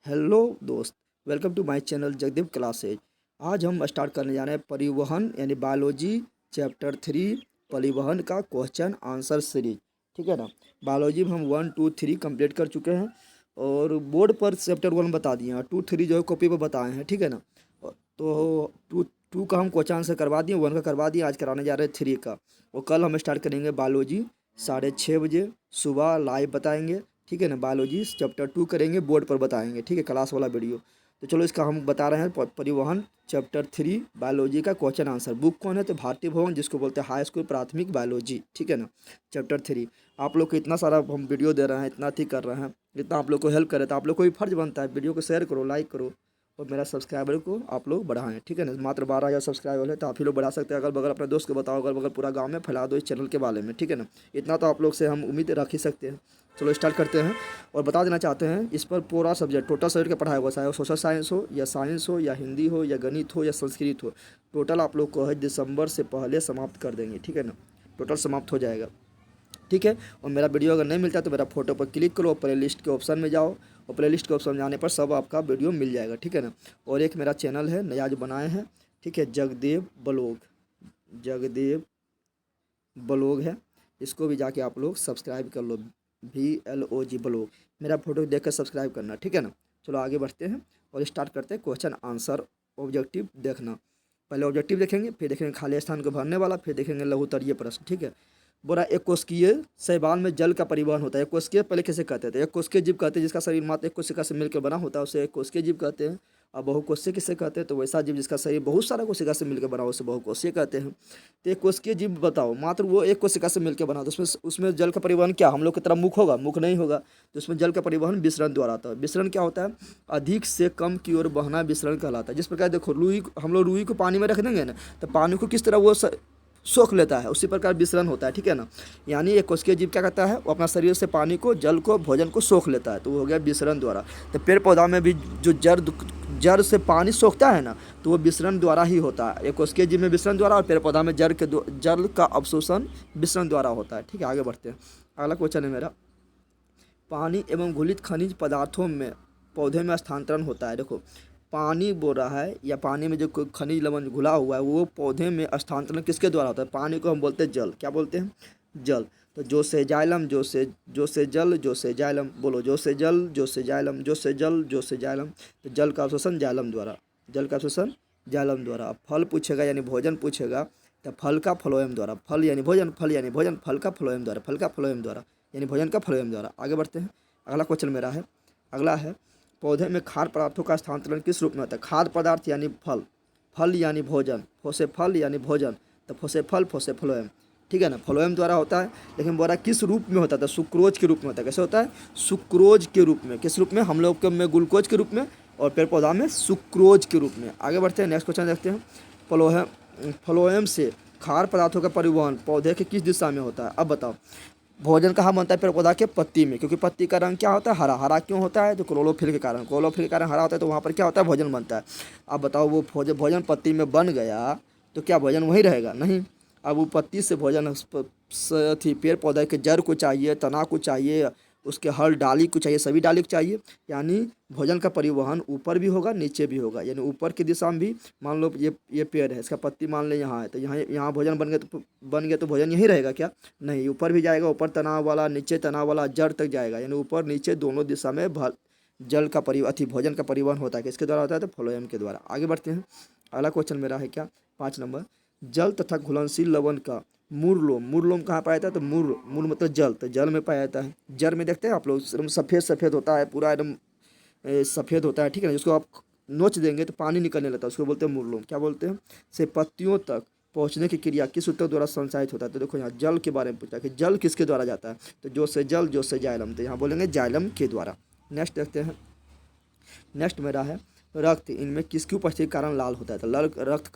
Hello दोस्त, welcome to my channel Jagdeep classes. आज हम स्टार्ट करने जा रहे हैं परिवहन यानी बायोलॉजी चैप्टर 3 परिवहन का क्वेश्चन आंसर सीरीज। ठीक है ना। बायोलॉजी में हम 1 2 3 कंप्लीट कर चुके हैं और बोर्ड पर चैप्टर 1 बता दिए हैं, 2 3 जो है कॉपी पर बताए हैं। ठीक है ना। तो टू का हम क्वेश्चन आंसर करवा दिए, 1 का करवा दिए, आज कराने जा रहे हैं 3 का। और कल हम स्टार्ट करेंगे बायोलॉजी 6:30 बजे सुबह लाइव बताएंगे। ठीक है ना। बायोलॉजी चैप्टर 2 करेंगे, बोर्ड पर बताएंगे। ठीक है, क्लास वाला वीडियो। तो चलो इसका हम बता रहे हैं परिवहन चैप्टर 3 बायोलॉजी का क्वेश्चन आंसर। बुक कौन है? तो भारतीय भवन, जिसको बोलते हैं हाई स्कूल प्राथमिक बायोलॉजी। ठीक है ना। चैप्टर 3 आप लोग को इतना सारा हम वीडियो दे रहे हैं, इतना ठीक कर रहे हैं, इतना आप लोग को हेल्प करे, तो आप लोग को भी फर्ज बनता है वीडियो को शेयर करो, लाइक करो और मेरा सब्सक्राइबर को आप लोग बढ़ाएं। ठीक है ना। मात्र 12,000 सब्सक्राइबर है, तो आप ही लोग बढ़ा सकते हैं। अगल बगल अपने दोस्त को बताओ, अगल बगल पूरा गांव में फैला दो इस चैनल के बारे में। ठीक है ना। इतना तो आप लोग से हम उम्मीद रख ही सकते हैं। चलो स्टार्ट करते हैं। और बता देना चाहते हैं, इस पर पूरा सब्जेक्ट टोटल सब्जेक्ट का पढ़ाई होगा, चाहे वो सोशल साइंस हो या हिंदी हो या गणित हो या संस्कृत हो। टोटल आप लोग को है दिसंबर से पहले समाप्त कर देंगे। ठीक है ना। टोटल समाप्त हो जाएगा। ठीक है। और मेरा वीडियो अगर नहीं मिलता तो मेरा फोटो पर क्लिक करो, प्ले लिस्ट के ऑप्शन में जाओ और प्ले लिस्ट के ऑप्शन में जाने पर सब आपका वीडियो मिल जाएगा। ठीक है ना। और एक मेरा चैनल है नया जो बनाए हैं, ठीक है, जगदेव ब्लॉग है, इसको भी जाके आप लोग सब्सक्राइब कर लो। VLOG ब्लॉग, मेरा फोटो देख कर सब्सक्राइब करना। ठीक है ना। चलो आगे बढ़ते हैं और स्टार्ट करते हैं क्वेश्चन आंसर। ऑब्जेक्टिव देखना, पहले ऑब्जेक्टिव देखेंगे, फिर देखेंगे खाली स्थान को भरने वाला, फिर देखेंगे लघुत्तरीय प्रश्न। ठीक है। बोला एक कोशिकीय शैवाल में जल का परिवहन होता है। एक कोशिकीय पहले कैसे कहते थे? एक कोशिकीय जीव कहते हैं जिसका शरीर मात्र एक कोशिका से मिलकर बना होता है, उसे एक कोशिकीय जीव कहते हैं। और बहुकोशीय किसे कहते हैं? तो वैसा जीव जिसका शरीर बहुत सारा कोशिका से मिलकर बना हो उसे बहुकोशीय कहते हैं। तो एक कोशिकीय जीव बताओ, मात्र वो एक कोशिका से मिलकर बना, तो उसमें जल का परिवहन क्या हम लोग की तरह मुख होगा? मुख नहीं होगा। तो उसमें जल का परिवहन विसरण द्वारा आता है। विसरण क्या होता है? अधिक से कम की ओर बहना विसरण कहलाता है। जिस प्रकार देखो हम लोग रुई को पानी में रख देंगे ना, तो पानी को किस तरह वो सोख लेता है, उसी प्रकार विसरण होता है। ठीक है ना। यानी एक कोशिकीय जीव क्या करता है? वो अपना शरीर से पानी को, जल को, भोजन को सोख लेता है, तो वो हो गया विसरण द्वारा। तो पेड़ पौधा में भी जो जड़ से पानी सोखता है ना, तो वो विसरण द्वारा ही होता है। एक कोशिकीय जीव में विसरण द्वारा और पेड़ पौधा में जल का अवशोषण विसरण द्वारा होता है। ठीक है, आगे बढ़ते हैं। अगला क्वेश्चन है मेरा, पानी एवं घुलित खनिज पदार्थों में पौधे में स्थानांतरण होता है। देखो, पानी बोल रहा है या पानी में जो कोई खनिज लवण घुला हुआ है वो पौधे में स्थानांतरण किसके द्वारा होता है? पानी को हम बोलते हैं जल। क्या बोलते हैं? जल। तो जो से जाइलम, जो से जाइलम, बोलो जो से जल, जो से जाइलम, जो से जल, जो से जाइलम। तो जल का अवशोषण जाइलम द्वारा, जल का अवशोषण जाइलम द्वारा। फल पूछेगा यानी भोजन पूछेगा, तो फल का फ्लोएम द्वारा। फल यानी भोजन, फल यानी भोजन, फल का फ्लोएम द्वारा, फल का फ्लोएम द्वारा यानी भोजन का फ्लोएम द्वारा। आगे बढ़ते हैं। अगला क्वेश्चन मेरा है, अगला है, पौधे में खाद्य पदार्थों का स्थानांतरण किस रूप में होता है? खाद्य पदार्थ यानी फल, फल यानी भोजन, फोसे फल यानी भोजन, तो फोसे फल, फोसे फ्लोएम। ठीक है ना। फ्लोएम द्वारा होता है, लेकिन बोरा किस रूप में होता था? सुक्रोज के रूप में होता है। कैसे होता है? सुक्रोज के रूप में। किस रूप में? हम लोग के में ग्लूकोज के रूप में और पेड़ पौधा में सुक्रोज के रूप में। आगे बढ़ते हैं, नेक्स्ट क्वेश्चन देखते हैं। फ्लोएम से खाद्य पदार्थों का परिवहन पौधे के किस दिशा में होता है? अब बताओ। भोजन कहाँ बनता है? पेड़ पौधा के पत्ती में, क्योंकि पत्ती का रंग क्या होता है? हरा। हरा क्यों होता है? तो क्लोरोफिल के कारण। क्लोरोफिल के कारण हरा होता है, तो वहाँ पर क्या होता है? भोजन बनता है। अब बताओ, वो भोजन पत्ती में बन गया तो क्या भोजन वहीं रहेगा? नहीं। अब वो पत्ती से भोजन थी, पेड़ पौधे के जड़ को चाहिए, तना को चाहिए, उसके हर डाली को चाहिए, सभी डाली को चाहिए। यानी भोजन का परिवहन ऊपर भी होगा, नीचे भी होगा। यानी ऊपर की दिशा में भी, मान लो ये पेड़ है, इसका पत्ती मान ले यहाँ है, तो यहाँ यहाँ भोजन बन गया तो भोजन यहीं रहेगा क्या? नहीं, ऊपर भी जाएगा, ऊपर तनाव वाला, नीचे तनाव वाला, जड़ तक जाएगा। यानी ऊपर नीचे दोनों दिशा में जल का भोजन का परिवहन होता है। किसके द्वारा होता है? तो फ्लोएम के द्वारा। आगे बढ़ते हैं। अगला क्वेश्चन मेरा है क्या, 5 नंबर, जल तथा घुलनशील लवण का मूल लोम कहाँ पाया जाता है? तो मूल मतलब जल, तो जल में पाया जाता है। जल में देखते हैं आप लोग, एकदम सफ़ेद सफ़ेद होता है, पूरा एकदम सफ़ेद होता है। ठीक है ना। जिसको आप नोच देंगे तो पानी निकलने लगता है, उसको बोलते हैं मूल। क्या बोलते हैं? से पत्तियों तक पहुँचने की क्रिया किस उत्तक द्वारा संचालित होता है? तो देखो यहाँ जल के बारे में पूछा कि जल किसके द्वारा जाता है, तो जो से जल, जो से जाइलम, तो यहाँ बोलेंगे जाइलम के द्वारा। नेक्स्ट देखते हैं। नेक्स्ट मेरा है, रक्त, इनमें किसकी उपस्थिति के कारण लाल होता है? तो रक्त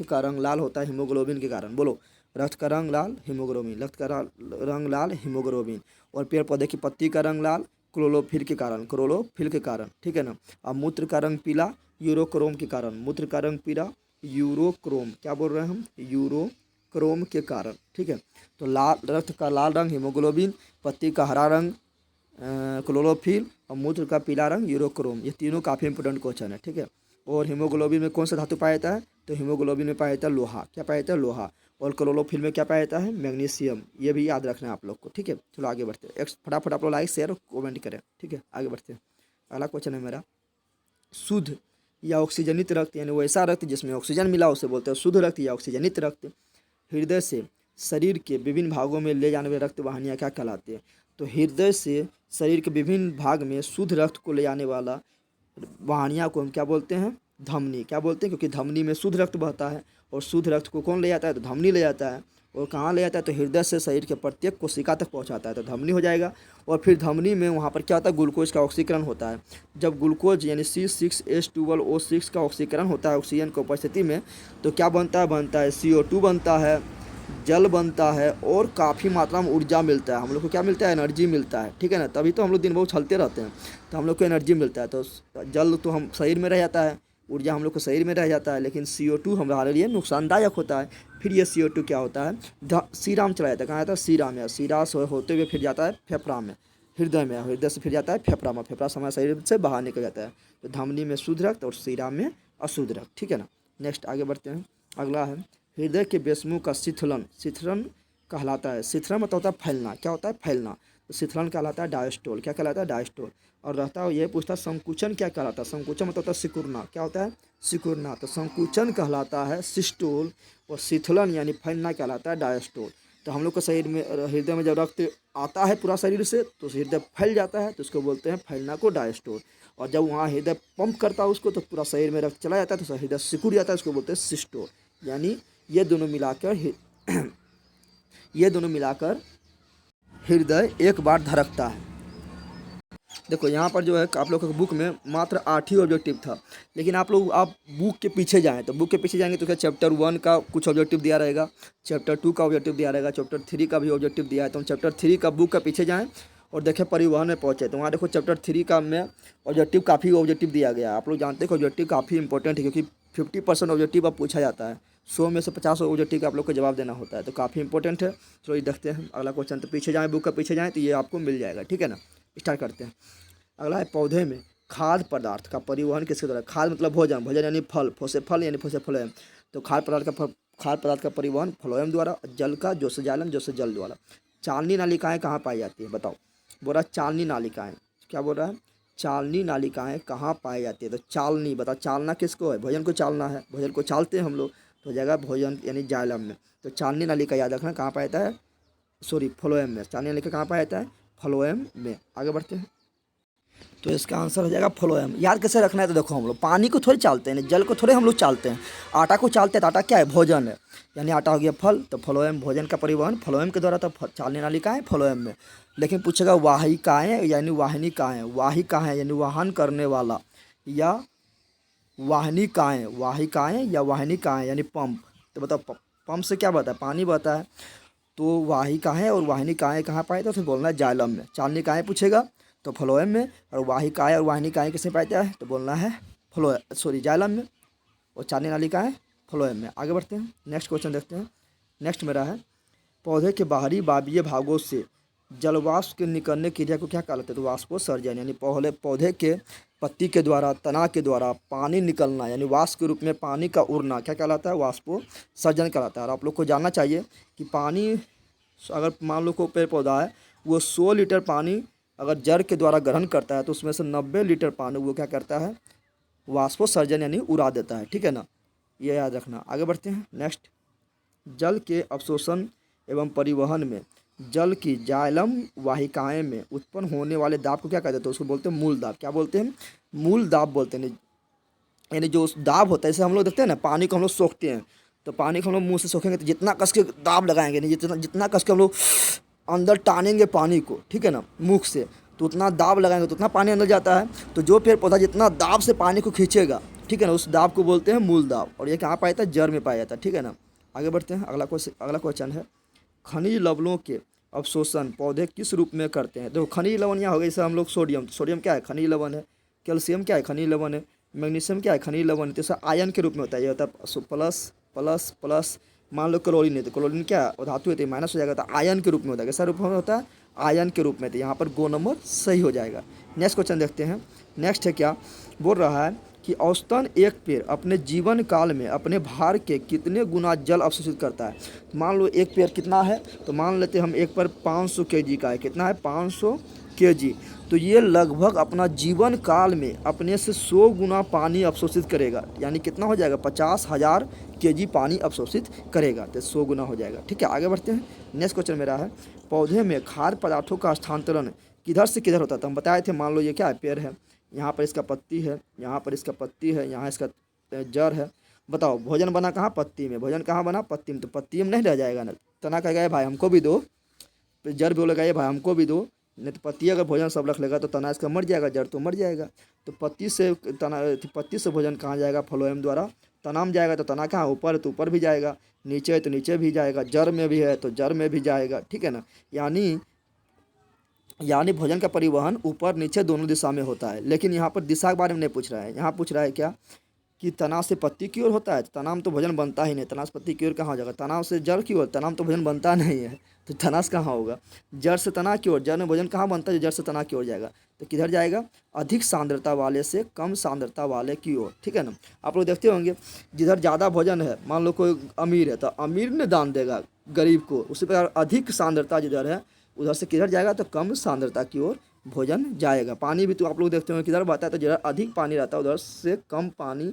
का रंग लाल होता है हीमोग्लोबिन के कारण। बोलो, रक्त का रंग लाल हीमोग्लोबिन, रक्त का रंग लाल हीमोग्लोबिन। और पेड़ पौधे की पत्ती का रंग लाल क्लोरोफिल के कारण। ठीक है ना। अब मूत्र का रंग पीला यूरोक्रोम के कारण। मूत्र का रंग पीला यूरोक्रोम, क्या बोल रहे हैं हम? यूरोक्रोम के कारण। ठीक है। तो लाल, रक्त का लाल रंग हीमोग्लोबिन, पत्ती का हरा रंग क्लोरोफिल और मूत्र का पीला रंग यूरोक्रोम। ये तीनों काफ़ी इंपॉर्टेंट क्वेश्चन है, ठीक है। और हीमोग्लोबिन में कौन सा धातु पाया जाता है? तो हीमोग्लोबिन में पाया जाता है लोहा। क्या पाया जाता है? लोहा। और क्लोरोफिल में क्या पाया जाता है? मैग्नीशियम। ये भी याद रखना है आप लोग को, ठीक है। चलो आगे बढ़ते हैं। फटाफट आप लोग लाइक शेयर और कमेंट करें, ठीक है। आगे बढ़ते हैं। अगला क्वेश्चन है मेरा, शुद्ध या ऑक्सीजनित रक्त, यानी वैसा रक्त जिसमें ऑक्सीजन मिला उसे बोलते हैं शुद्ध रक्त या ऑक्सीजनित रक्त। हृदय से शरीर के विभिन्न भागों में ले जाने वाली रक्त वाहिनियाँ क्या कहलाती है? तो हृदय से शरीर के विभिन्न भाग में शुद्ध रक्त को ले जाने वाला वाहिनियाँ को हम क्या बोलते हैं? धमनी। क्या बोलते हैं? क्योंकि धमनी में शुद्ध रक्त बहता है और शुद्ध रक्त को कौन ले जाता है? तो धमनी ले जाता है। और कहाँ ले जाता है? तो हृदय से शरीर के प्रत्येक कोशिका तक पहुँचाता है, तो धमनी हो जाएगा। और फिर धमनी में वहाँ पर क्या होता है? ग्लूकोज का ऑक्सीकरण होता है। जब ग्लूकोज यानी C6H12O6 का ऑक्सीकरण होता है ऑक्सीजन की उपस्थिति में, तो क्या बनता है CO2 बनता है, जल बनता है और काफ़ी मात्रा में ऊर्जा मिलता है। हम लोग को क्या मिलता है? एनर्जी मिलता है, ठीक है ना। तभी तो हम लोग दिन भर चलते रहते हैं, तो हम लोग को एनर्जी मिलता है। तो जल तो हम शरीर में रह जाता है, ऊर्जा हम लोग को शरीर में रह जाता है, लेकिन CO2 हमारे लिए नुकसानदायक होता है। फिर ये CO2 क्या होता है? सीरा में चला जाता है। कहाँ जाता है? सीरा में। सीरा से होते हुए फिर जाता है फेफड़ा में, हृदय में। हृदय से फिर जाता है फेफड़ा में। फेफड़ा से हमारे शरीर से बाहर निकल जाता है। तो धमनी में शुद्ध रक्त और सीरा में अशुद्ध रक्त, ठीक है ना। नेक्स्ट आगे बढ़ते हैं। अगला है, हृदय के बेसमुख का शिथिलन कहलाता है। शिथिलन मतलब होता है फैलना। क्या होता है? फैलना। तो शिथिलन कहलाता है डायस्टोल। क्या कहलाता है? डायस्टोल। और रहता है, ये पूछता है संकुचन क्या कहलाता है? संकुचन मतलब होता है सिकुड़ना। क्या होता है? सिकुड़ना। तो संकुचन कहलाता है सिस्टोल और शिथिलन यानी फैलना कहलाता है डायस्टोल। तो हम लोग के शरीर में, हृदय में जब रक्त आता है पूरा शरीर से तो हृदय फैल जाता है, तो उसको बोलते हैं फैलना को डायस्टोल। और जब वहाँ हृदय पंप करता है उसको, तो पूरा शरीर में रक्त चला जाता है, तो हृदय सिकुड़ जाता है, उसको बोलते हैं सिस्टोल। यानी ये दोनों मिलाकर हृदय एक बार धड़कता है। देखो यहाँ पर जो है आप लोग के बुक में मात्र 8 ही ऑब्जेक्टिव था, लेकिन आप बुक के पीछे जाएँ तो बुक के पीछे जाएंगे तो क्या चैप्टर 1 का कुछ ऑब्जेक्टिव दिया रहेगा, चैप्टर 2 का ऑब्जेक्टिव दिया रहेगा, चैप्टर 3 का भी ऑब्जेक्टिव दिया है। तो हम चैप्टर 3 का बुक का पीछे जाएँ और देखें परिवहन में पहुँचे, तो वहाँ देखो चैप्टर 3 का में ऑब्जेक्टिव काफ़ी ऑब्जेक्टिव दिया गया है। आप लोग जानते हैं कि ऑब्जेक्टिव काफ़ी इंपॉर्टेंट है, क्योंकि 50% ऑब्जेक्टिव अब पूछा जाता है। 100 में से 50 ऑब्जेक्टिव का आप लोग को जवाब देना होता है, तो काफ़ी इंपॉर्टेंट है। चलो ये देखते हैं अगला क्वेश्चन। तो पीछे जाएँ, बुक का पीछे जाएँ तो ये आपको मिल जाएगा, ठीक है ना। स्टार्ट करते हैं। अगला है, पौधे में खाद्य पदार्थ का परिवहन किसके द्वारा? खाद्य मतलब भोजन, भोजन यानी फल, फल यानी फ्लोएम। तो खाद्य पदार्थ का परिवहन फ्लोएम द्वारा। जल का जोसजाइलम, जल द्वारा। चालनी नालिकाएँ कहाँ पाई जाती है? बताओ। बोल रहा है चालनी नालिकाएँ। क्या बोल रहा है? चालनी नालिकाएँ कहाँ पाई जाती है? तो चालनी, बता चालना किसको है? भोजन को चालना है, भोजन को चालते हैं हम लोग, तो जगह भोजन यानी जाइलम में। तो चालनी नालिका याद रखना कहाँ पाया जाता है? फ्लोएम में। चालनी नालिका कहाँ पाया जाता है? फ्लोएम में। आगे बढ़ते हैं। तो इसका आंसर हो जाएगा फ्लोएम। याद कैसे रखना है? तो देखो हम लोग पानी को थोड़ी चालते हैं, जल को थोड़े हम लोग चालते हैं, आटा को चालते हैं। तो आटा क्या है? भोजन है, यानी आटा हो गया फल, तो फ्लोएम भोजन का परिवहन फ्लोएम के द्वारा। तो चालने नालिकाएँ फ्लोएम में। लेकिन पूछेगा वाहिकाएँ यानी वाहिनिकाएँ। वाहिकाएँ यानी वाहन करने वाला, या वाहिनिकाएँ, वाहिकाएँ या वाहिनिकाएँ यानी पंप। तो बताओ पंप से क्या बहता है? पानी बहता है। तो वाहिकाएँ और वाहिनिकाएँ कहाँ पाए? तो फिर बोलना है जाइलम में। चालनिकाएँ पूछेगा तो फ्लोएम में, और वाहिकाएँ और वाहिनिकाएँ किसमें पाया जाता है? तो बोलना है जाइलम में, और चालनी नालिकाएँ फ्लोएम में। आगे बढ़ते हैं, नेक्स्ट क्वेश्चन देखते हैं। नेक्स्ट मेरा है, पौधे के बाहरी वायवीय भागों से जलवाष्प के निकलने की क्रिया को क्या कहलाता है? तो वाष्पोत्सर्जन, यानी पौधे के पत्ती के द्वारा, तना के द्वारा पानी निकलना, यानी वाष्प के रूप में पानी का उड़ना क्या कहलाता है? वाष्पोत्सर्जन कहलाता है। और आप लोग को जानना चाहिए कि पानी, अगर मान लो कोई पेड़ पौधा है, वो 100 लीटर पानी अगर जड़ के द्वारा ग्रहण करता है, तो उसमें से 90 लीटर पानी वो क्या करता है? वाष्पोत्सर्जन यानी उड़ा देता है, ठीक है ना। ये याद रखना। आगे बढ़ते हैं। नेक्स्ट, जल के अवशोषण एवं परिवहन में जल की जाइलम वाहिकाएँ में उत्पन्न होने वाले दाब को क्या कहते हैं? तो उसको बोलते हैं मूल दाब। क्या बोलते हैं? मूल दाब बोलते हैं। यानी जो दाब होता है, जैसे हम लोग देखते हैं ना, पानी को हम लोग सोखते हैं, तो पानी को हम लोग मुँह से सोखेंगे तो जितना कस के दाब लगाएंगे, नहीं जितना कस के हम लोग अंदर टानेंगे पानी को, ठीक है ना, मुख से, तो उतना दाब लगाएंगे तो उतना पानी अंदर जाता है। तो जो पेड़ पौधा जितना दाब से पानी को खींचेगा, ठीक है ना, उस दाब को बोलते हैं मूल दाब। और ये कहाँ पाया जाता है? जड़ में पाया जाता है, ठीक है ना। आगे बढ़ते हैं। अगला क्वेश्चन है, खनिज लवणों के अवशोषण पौधे किस रूप में करते हैं? तो खनिज लवण यहाँ हो गई, जैसे हम लोग सोडियम क्या है? खनिज लवण है। कैल्शियम क्या है? खनिज लवण है। मैग्नीशियम क्या है? खनिज लवण है। तो आयन के रूप में होता है। ये होता है प्लस प्लस प्लस। मान लो क्लोरीन है, तो क्लोरीन क्या है? और धातु है, तो माइनस हो जाएगा, तो आयन के रूप में होता है। कैसा रूप में होता है? आयन के रूप में, तो यहाँ पर गो नंबर सही हो जाएगा। नेक्स्ट क्वेश्चन देखते हैं। नेक्स्ट है क्या, बोल रहा है कि औसतन एक पेड़ अपने जीवन काल में अपने भार के कितने गुना जल अवशोषित करता है। मान लो एक पेड़ कितना है, तो मान लेते हैं हम एक पर 500 केजी का है। कितना है, 500 केजी। तो ये लगभग अपना जीवन काल में अपने से 100 गुना पानी अवशोषित करेगा, यानी कितना हो जाएगा, 50,000 केजी पानी अवशोषित करेगा, तो 100 गुना हो जाएगा। ठीक है, आगे बढ़ते हैं। नेक्स्ट क्वेश्चन मेरा है, पौधे में खाद्य पदार्थों का स्थानांतरण किधर से किधर होता था। हम बताए थे, मान लो ये क्या है, पेड़ है, यहाँ पर इसका पत्ती है, यहाँ पर इसका पत्ती है, यहाँ इसका जड़ है। बताओ भोजन बना कहाँ, पत्ती में। भोजन कहाँ बना, पत्ती में। तो पत्ती में नहीं रह जाएगा ना, तना कहेगा भाई हमको भी दो, जड़ बोलेगा ये भाई हमको भी दो। नहीं तो पत्ती अगर भोजन सब रख लेगा तो तना इसका मर जाएगा, जड़ तो मर जाएगा। तो पत्ती से तना, पत्ती से भोजन कहाँ जाएगा, फ्लोएम द्वारा। तना में जाएगा तो तना कहाँ, ऊपर है तो ऊपर भी जाएगा, नीचे है तो नीचे भी जाएगा, जड़ में भी है तो जड़ में भी जाएगा। ठीक है ना, यानी भोजन का परिवहन ऊपर नीचे दोनों दिशा में होता है। लेकिन यहाँ पर दिशा के बारे में नहीं पूछ रहा है, यहाँ पूछ रहा है क्या कि तनाव से पत्ती की ओर होता है। तना में तो भोजन बनता ही नहीं, तनाव से पत्ती की ओर कहाँ हो जाएगा, तनाव से जड़ की ओर। तना में तो भोजन बनता नहीं है, तो तना से कहाँ होगा, जड़ से तना की ओर। जड़ में भोजन कहाँ बनता है, जड़ से तना की ओर जाएगा। तो किधर जाएगा, अधिक सांद्रता वाले से कम सांद्रता वाले की ओर। ठीक है ना, आप लोग देखते होंगे जिधर ज़्यादा भोजन है, मान लो कोई अमीर है तो अमीर ने दान देगा गरीब को। उसी प्रकार अधिक सांद्रता जिधर है उधर से किधर जाएगा, तो कम सांद्रता की ओर भोजन जाएगा। पानी भी तो आप लोग देखते होंगे किधर बहता है, तो जिधर अधिक पानी रहता है उधर से कम पानी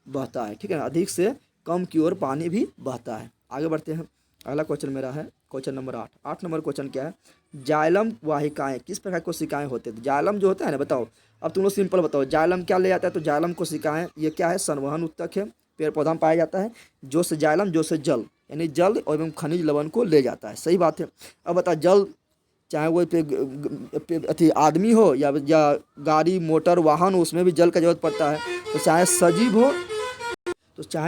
बहता है। ठीक है ना, अधिक से कम की ओर पानी भी बहता है। आगे बढ़ते हैं। अगला क्वेश्चन मेरा है क्वेश्चन नंबर 8। 8 नंबर क्वेश्चन क्या है, जाइलम वाहिकाएं किस प्रकार कोशिकाएं होते हैं। तो जाइलम जो होता है ना, बताओ अब तुम लोग सिंपल बताओ, जाइलम क्या ले जाता है। तो जाइलम कोशिकाएं ये क्या है, संवहन उत्तक है, पेड़ पौधा में पाया जाता है। जो से जाइलम, जो से जल, यानी जल एवं खनिज लवण को ले जाता है। सही बात है। अब बता, जल चाहे वो अति आदमी हो या गाड़ी मोटर वाहन हो, उसमें भी जल का जरूरत पड़ता है। तो चाहे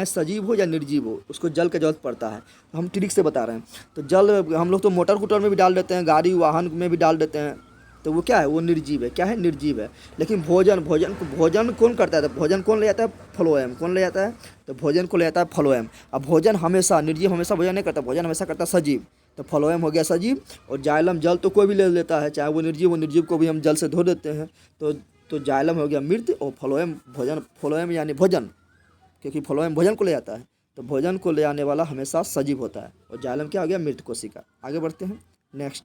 सजीव हो या निर्जीव हो, उसको जल की जरूरत पड़ता है। तो हम ट्रिक से बता रहे हैं। तो जल हम लोग तो मोटर कूटर में भी डाल देते हैं, गाड़ी वाहन में भी डाल देते हैं, तो वो क्या है, वो निर्जीव है। क्या है, निर्जीव है। लेकिन भोजन कौन करता है, तो भोजन कौन ले जाता है, फ्लोएम। कौन ले जाता है, तो भोजन को ले जाता है फ्लोएम। अब भोजन हमेशा, निर्जीव हमेशा भोजन नहीं करता, भोजन हमेशा करता है सजीव। तो फ्लोएम हो गया सजीव, और जाइलम जल तो कोई भी ले लेता है, चाहे वो निर्जीव को भी हम जल से धो देते हैं। तो जाइलम हो गया मृत, और फ्लोएम भोजन। फ्लोएम यानी भोजन, क्योंकि फ्लोएम भोजन को ले जाता है, तो भोजन को ले जाने वाला हमेशा सजीव होता है। और जाइलम क्या हो गया, मृत कोशिका। आगे बढ़ते हैं। नेक्स्ट,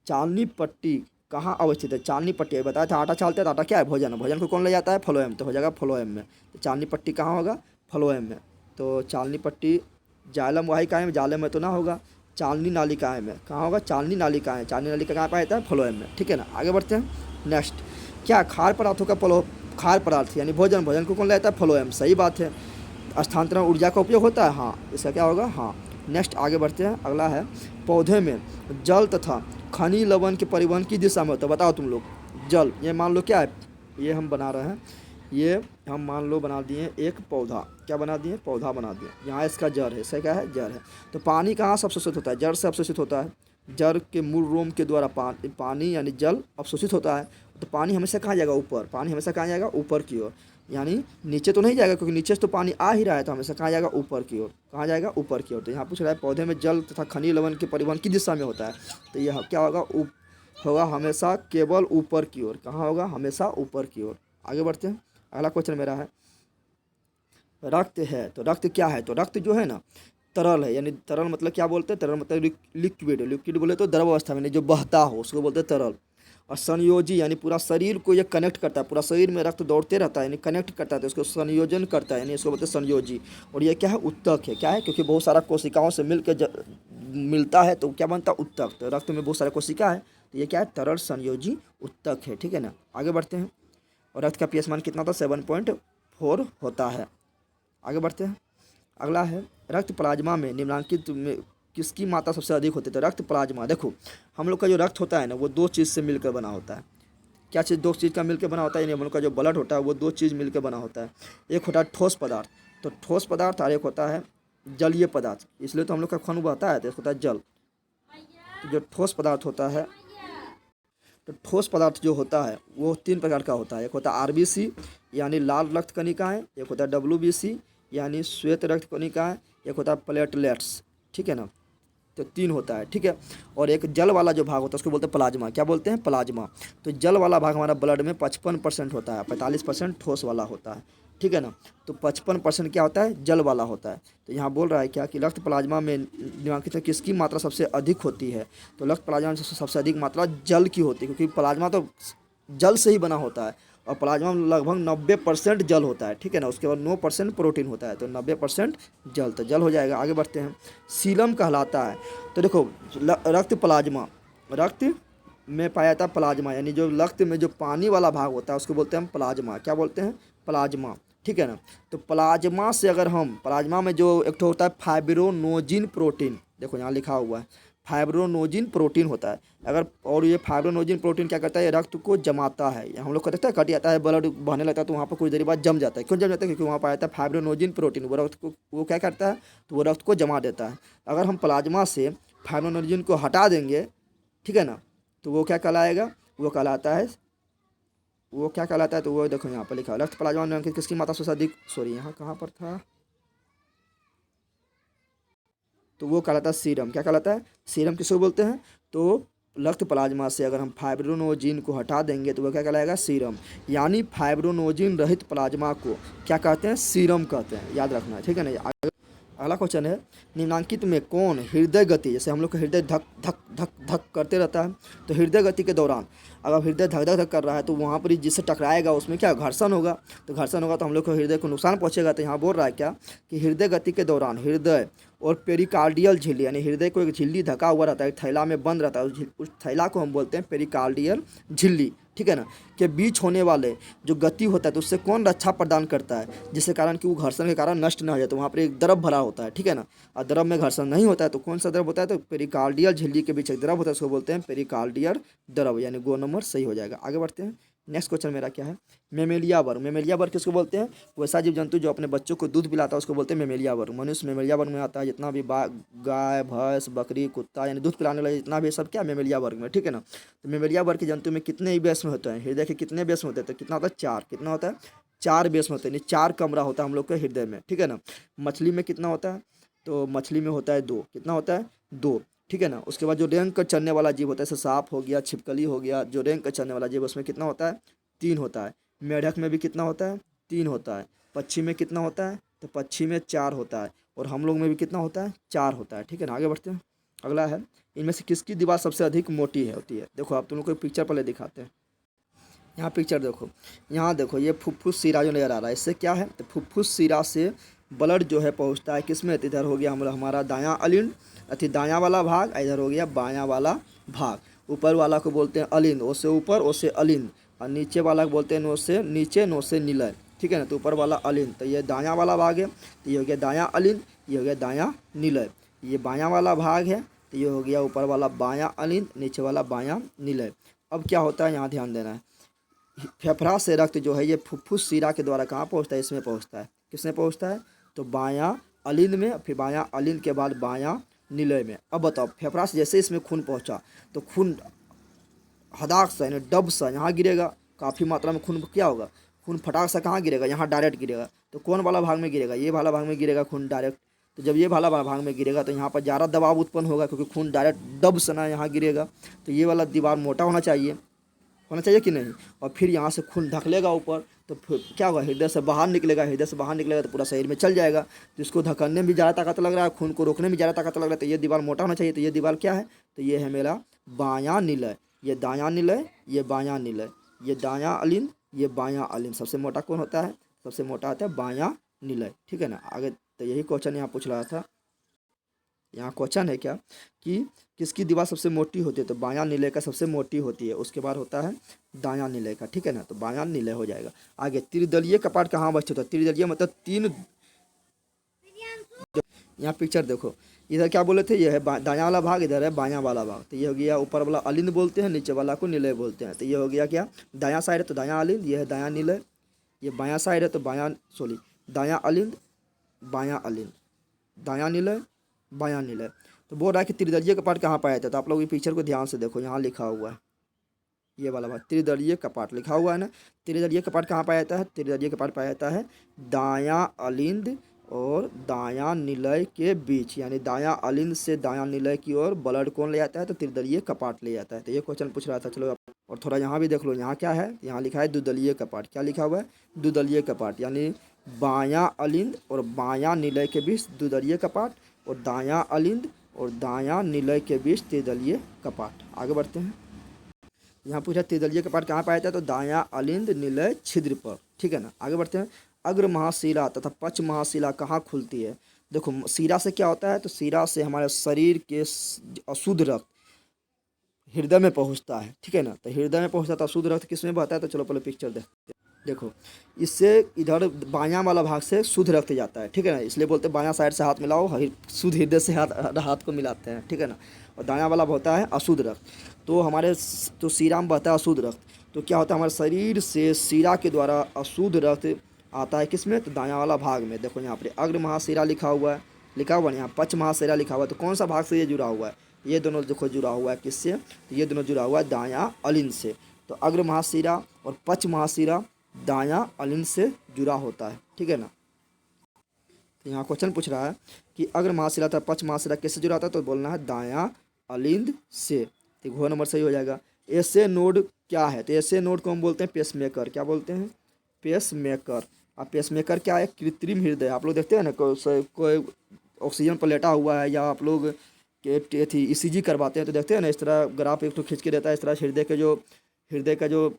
चालनी पट्टी कहाँ अवस्थित है। चालनी पट्टी बताया था, आटा चालते हैं तो आटा क्या है, भोजन। भोजन को कौन ले जाता है, फ्लोएम, तो हो जाएगा फ्लोएम में। तो चालनी पट्टी कहाँ होगा, फ्लोएम में। तो चालनी पट्टी जाइलम वाहिकाएं में, जाइलम में तो ना होगा। चालनी नालिकाएं में कहाँ होगा, चालनी नालिकाएं। चालनी नालिका कहाँ पाया जाता है, फ्लोएम में। ठीक है ना, आगे बढ़ते हैं। नेक्स्ट, क्या खाद्य पदार्थों का खाद्य पदार्थ यानी भोजन को कौन ले जाता है, फ्लोएम। सही बात है। स्थानांतरण ऊर्जा का उपयोग होता है, हाँ, इसका क्या होगा, हाँ। नेक्स्ट आगे बढ़ते हैं। अगला है, पौधे में जल तथा खनिज लवण के परिवहन की दिशा में होता है। बताओ तुम लोग। जल, ये मान लो क्या है, ये हम बना रहे हैं, ये हम मान लो बना दिए एक पौधा। क्या बना दिए, पौधा बना दिए। यहाँ इसका जड़ है, इसका क्या है, जड़ है। तो पानी कहाँ से अवशोषित होता है, जड़ से अवशोषित होता है। जड़ के मूल रोम के द्वारा पानी यानी जल अवशोषित होता है। तो पानी हमेशा कहाँ जाएगा, ऊपर। पानी हमेशा कहाँ जाएगा, ऊपर की ओर, यानी नीचे तो नहीं जाएगा, क्योंकि नीचे से तो पानी आ ही रहा है। तो हमेशा कहाँ जाएगा, ऊपर की ओर। कहाँ जाएगा, ऊपर की ओर। तो यहाँ पूछ रहा है, पौधे में जल तथा खनिज लवण के परिवहन की दिशा में होता है। तो यह क्या होगा हमेशा केवल ऊपर की ओर। कहाँ होगा, हमेशा ऊपर की ओर। आगे बढ़ते हैं। अगला क्वेश्चन मेरा है, रक्त है। तो रक्त क्या है, तो रक्त जो है ना, तरल है। यानी तरल मतलब क्या बोलते हैं, तरल मतलब लिक्विड। लिक्विड बोले तो द्रव अवस्था में, जो बहता हो उसको बोलते हैं तरल। और संयोजी यानी पूरा शरीर को ये कनेक्ट करता है, पूरा शरीर में रक्त दौड़ते रहता है, यानी कनेक्ट करता है, तो उसको संयोजन करता है, यानी इसको बोलते हैं संयोजी। और ये क्या है, उत्तक है। क्या है, क्योंकि बहुत सारा कोशिकाओं से मिलता है, तो क्या बनता है, उत्तक। तो रक्त में बहुत सारे कोशिका है, तो ये क्या है, तरल संयोजी उत्तक है। ठीक है ना, आगे बढ़ते हैं। और रक्त का पीएच मान कितना था, 7.4 होता है। आगे बढ़ते हैं। अगला है, रक्त प्लाज्मा में निम्नलिखित में किसकी मात्रा सबसे अधिक होती है। तो रक्त प्लाज्मा, देखो हम लोग का जो रक्त होता है ना, वो दो चीज़ से मिलकर बना होता है। क्या चीज़, दो चीज़ का मिलकर बना होता है, यानी हम लोग का जो ब्लड होता है वो दो चीज़ मिलकर बना होता है। एक होता है ठोस पदार्थ, तो ठोस पदार्थ, और एक होता है जलीय पदार्थ। इसलिए तो हम लोग का खून बहता है, तो एक होता है जल। तो जो ठोस पदार्थ होता है, तो ठोस पदार्थ जो होता है वो 3 प्रकार का होता है। एक होता है आरबीसी यानी लाल रक्त कणिकाएँ, एक होता है डब्ल्यूबीसी यानी श्वेत रक्त कणिकाएँ, एक होता है प्लेटलेट्स। ठीक है ना, तो 3 होता है, ठीक है। और एक जल वाला जो भाग होता है उसको बोलते हैं प्लाज्मा। क्या बोलते हैं? प्लाज्मा। तो जल वाला भाग हमारा ब्लड में 55% होता है, 45% ठोस वाला होता है, ठीक है ना। तो 55% क्या होता है? जल वाला होता है। तो यहाँ बोल रहा है क्या कि रक्त प्लाज्मा में निम्नलिखित में किसकी मात्रा सबसे अधिक होती है? तो रक्त प्लाज्मा में सबसे अधिक मात्रा जल की होती है, क्योंकि प्लाज्मा तो जल से ही बना होता है और प्लाज्मा में लगभग 90% जल होता है, ठीक है ना। उसके बाद 9% प्रोटीन होता है, तो 90% जल, तो जल हो जाएगा। आगे बढ़ते हैं। सीरम कहलाता है, तो देखो रक्त प्लाज्मा, रक्त में पाया जाता है प्लाज्मा, यानी जो रक्त में जो पानी वाला भाग होता है उसको बोलते हैं हम प्लाज्मा। क्या बोलते हैं? प्लाज्मा, ठीक है ना। तो प्लाज्मा से अगर हम, प्लाज्मा में जो एक ठो होता है फाइब्रोनोजिन प्रोटीन, देखो यहाँ लिखा हुआ है फाइब्रोनोजिन प्रोटीन होता है। अगर और ये फाइब्रोनोजिन प्रोटीन क्या करता है? ये रक्त को जमाता है। हम लोग कहते हैं कट जाता है, ब्लड बहने लगता है, तो वहाँ पर कुछ देर बाद जम जाता है। क्यों जम जाता है? क्योंकि वहाँ पाया जाता है फाइब्रोनोजिन प्रोटीन, वो रक्त को वो क्या करता है? तो वो रक्त को जमा देता है। अगर हम प्लाज्मा से फाइब्रोनोजिन को हटा देंगे, ठीक है ना, तो वो क्या कहलाएगा? वो कहलाता है, वो क्या कहलाता है? तो वो देखो यहाँ पर लिखा है रक्त प्लाज्मा में किसकी मात्रा सबसे अधिक, सॉरी यहाँ कहाँ पर था, तो वो कहलाता है सीरम। क्या कहलाता है? सीरम किसको बोलते हैं? तो रक्त प्लाज्मा से अगर हम फाइब्रोनोजिन को हटा देंगे तो वो क्या कहलाएगा? सीरम। यानी फाइब्रोनोजिन रहित प्लाज्मा को क्या कहते हैं? सीरम कहते हैं, याद रखना है, ठीक है ना। अगला क्वेश्चन है, निम्नलिखित में कौन हृदय गति, जैसे हम लोग का हृदय धक धक धक धक करते रहता है, तो हृदय गति के दौरान अगर हृदय धक धक धक कर रहा है तो वहाँ पर जिससे टकराएगा उसमें क्या घर्षण होगा, तो घर्षण होगा तो हम लोग को हृदय को नुकसान पहुँचेगा। तो यहाँ बोल रहा है क्या कि हृदय गति के दौरान हृदय और पेरिकार्डियल झिल्ली, यानी हृदय को एक झिल्ली ढका हुआ रहता है, थैला में बंद रहता है, उस थैला को हम बोलते हैं पेरिकार्डियल झिल्ली, ठीक है ना, के बीच होने वाले जो गति होता है तो उससे कौन रक्षा प्रदान करता है, जिसके कारण कि वो घर्षण के कारण नष्ट न हो जाए। तो वहाँ पर एक द्रव भरा होता है, ठीक है ना। और द्रव में घर्षण नहीं होता है तो कौन सा द्रव होता है? तो पेरिकार्डियल झिल्ली के बीच एक द्रव होता है, उसको बोलते हैं पेरिकार्डियल द्रव, यानी गो नंबर सही हो जाएगा। आगे बढ़ते हैं। नेक्स्ट क्वेश्चन मेरा क्या है? मेमेलिया वर्ग। मेमेलिया वर्ग किसको बोलते हैं? वैसा जीव जंतु जो अपने बच्चों को दूध पिलाता है उसको बोलते हैं मेमेलिया वर्ग। मनुष्य मेमेलिया वर्ग में आता है, जितना भी गाय भैंस बकरी कुत्ता यानी दूध पिलाने वाले जितना भी सब क्या मेमेलिया वर्ग में, ठीक है ना। तो मेमेलिया वर्ग के जंतु में कितने ही बेस में होते हैं? हृदय के कितने बेस में होते हैं? तो कितना होता है? 4। कितना होता है? 4 बेस में होते हैं, यानी 4 कमरा होता है हम लोग के हृदय में, ठीक है ना। मछली में कितना होता है? तो मछली में होता है 2। कितना होता है? 2, ठीक है ना। उसके बाद जो रेंग कर चलने वाला जीव होता है, जैसे सांप हो गया, छिपकली हो गया, जो रेंग कर चलने वाला जीव उसमें कितना होता है? 3 होता है। मेढक में भी कितना होता है? 3 होता है। पक्षी में कितना होता है? तो पक्षी में 4 होता है। और हम लोग में भी कितना होता है? 4 होता है, ठीक है ना। आगे बढ़ते हैं। अगला है, इनमें से किसकी दीवार सबसे अधिक मोटी है होती है? देखो आप तुम लोग को पिक्चर पहले दिखाते हैं। यहाँ पिक्चर देखो, यहाँ देखो, ये फुफ्फुस सिरा जो नज़र आ रहा है, इससे क्या है? तो फुफ्फुस सिरा से ब्लड जो है पहुँचता है किस में? तो इधर हो गया हमारा दायां अलिंद, दायां वाला भाग, इधर हो गया बायां वाला भाग। ऊपर वाला को बोलते हैं अलिंद, ओ से ऊपर ओ से अलिंद, और नीचे वाला को बोलते हैं नो से नीचे नो से निलय, ठीक है ना। तो ऊपर वाला अलिंद, तो ये दायां वाला भाग है, तो ये हो गया दायां अलिंद, ये हो गया दायां निलय। ये बायां वाला भाग है, तो ये हो गया ऊपर वाला बायां अलिंद, नीचे वाला बायां निलय। अब क्या होता है यहाँ ध्यान देना है, फेफड़ा से रक्त जो है ये फुफ्फुस सिरा के द्वारा कहाँ पहुँचता है? इसमें पहुँचता है। किसमें पहुँचता है? तो बायां अलिंद में, फिर बायां अलिंद के बाद बायां निलय में। अब बताओ, फेफड़ा से जैसे इसमें खून पहुँचा तो खून हदाक सा यानी डब सा यहाँ गिरेगा, काफ़ी मात्रा में खून क्या होगा? खून फटाक सा कहाँ गिरेगा? यहाँ डायरेक्ट गिरेगा। तो कौन वाला भाग में गिरेगा? ये वाला भाग में गिरेगा खून डायरेक्ट। तो जब ये वाला भाग में गिरेगा तो यहाँ पर ज़्यादा दबाव उत्पन्न होगा, क्योंकि खून डायरेक्ट डब सना यहाँ गिरेगा। तो ये वाला दीवार मोटा होना चाहिए कि नहीं? और फिर यहाँ से खून धकेलेगा ऊपर, तो फिर क्या होगा? हृदय से बाहर निकलेगा, हृदय से बाहर निकलेगा तो पूरा शरीर में चल जाएगा। तो इसको धकेलने में भी ज़्यादा ताकत लग रहा है, खून को रोकने में ज़्यादा ताकत लग रहा है, तो ये दीवार मोटा होना चाहिए। तो ये दीवार क्या है? तो ये है मेरा बायां निलय, ये दायां निलय, ये बायां निलय, ये दायां अलिंद, ये बायां अलिंद। सबसे मोटा कौन होता है? सबसे मोटा होता है बायां निलय, ठीक है ना। आगे तो यही क्वेश्चन यहाँ पूछ रहा था। यहाँ क्वेश्चन है क्या कि किसकी दीवार सबसे मोटी होती है? तो बायां निलय का सबसे मोटी होती है, उसके बाद होता है दायां निलय का, ठीक है ना। तो बायां निलय हो जाएगा। आगे, त्रिदलीय कपाट कहाँ अवस्थित होता है? त्रिदलीय मतलब 3, यहाँ पिक्चर देखो, इधर क्या बोले थे? ये है दायां वाला भाग, इधर है बायां वाला भाग। तो ये हो गया ऊपर वाला अलिंद बोलते हैं, नीचे वाला को निलय बोलते हैं। तो ये हो गया क्या? दायां साइड है तो दायां अलिंद, ये है दायां निलय। ये बायां साइड है तो दायां अलिंद, बायां अलिंद, दायां निलय, बायां निलय। तो बोल रहा है कि त्रिदलीय कपाट कहाँ पाया जाता है? तो आप लोग ये पिक्चर को ध्यान से देखो, यहाँ लिखा हुआ है ये वाला भाग, त्रिदलीय कपाट लिखा हुआ है ना। त्रिदलीय कपाट कहाँ पाया जाता है? त्रिदलीय कपाट पाया जाता है दायां अलिंद और दायां निलय के बीच, यानी दायां अलिंद से दायां निलय की ओर ब्लड कौन ले जाता है? तो त्रिदलीय कपाट ले जाता है। तो ये क्वेश्चन पूछ रहा था। चलो और थोड़ा यहाँ भी देख लो, यहाँ क्या है? यहाँ लिखा है द्विदलीय कपाट। क्या लिखा हुआ है? द्विदलीय कपाट, यानी बायां अलिंद और बायां निलय के बीच द्विदलीय कपाट, और दायां अलिंद और दायां निलय के बीच त्रिदलीय कपाट। आगे बढ़ते हैं। यहाँ पूछा त्रिदलीय कपाट कहाँ पाया जाता है? तो दायां अलिंद निलय छिद्र पर, ठीक है ना। आगे बढ़ते हैं। अग्र महाशिरा तथा पश्च महाशिरा कहाँ खुलती है? देखो शिरा से क्या होता है? तो शिरा से हमारे शरीर के अशुद्ध रक्त हृदय में पहुँचता है, ठीक है ना। तो हृदय में पहुँचता है तो अशुद्ध रक्त किस में बहता है? तो चलो पहले पिक्चर देखते हैं। देखो इससे इधर बायां वाला भाग से शुद्ध रक्त जाता है, ठीक है ना। इसलिए बोलते हैं बायां साइड से हाथ मिलाओ, शुद्ध हृदय से हाथ को मिलाते हैं, ठीक है ना। और दायां वाला होता है अशुद्ध रक्त। तो हमारे तो शिरा में बहता है अशुद्ध रक्त। तो क्या होता है? हमारे शरीर से शिरा के द्वारा अशुद्ध रक्त आता है किस में? तो दायां वाला भाग में। देखो यहाँ पर अग्र महाशिरा लिखा हुआ है, यहाँ पश्च महाशिरा लिखा हुआ है। तो कौन सा भाग से ये जुड़ा हुआ है? ये दोनों देखो जुड़ा हुआ है किससे? तो ये दोनों जुड़ा हुआ है दायां अलिंद से। तो अग्र महाशिरा और पश्च महाशिरा दायां अलिंद से जुड़ा होता है, ठीक है ना। तो यहाँ क्वेश्चन पूछ रहा है कि अग्र महाशिरा तथा पश्च महाशिरा किससे जुड़ा होता है? तो बोलना है दायां अलिंद से। तो घ नंबर सही हो जाएगा। ऐसे नोड क्या है? तो ऐसे नोड को हम बोलते हैं पेसमेकर। क्या बोलते हैं? पेसमेकर। अब पेसमेकर क्या है? कृत्रिम हृदय। आप लोग देखते हैं ना, कोई ऑक्सीजन पर लेटा हुआ है, या आप लोग के थी ECG करवाते हैं तो देखते हैं ना, इस तरह ग्राफ एक तो खींच के देता है, इस तरह हृदय का जो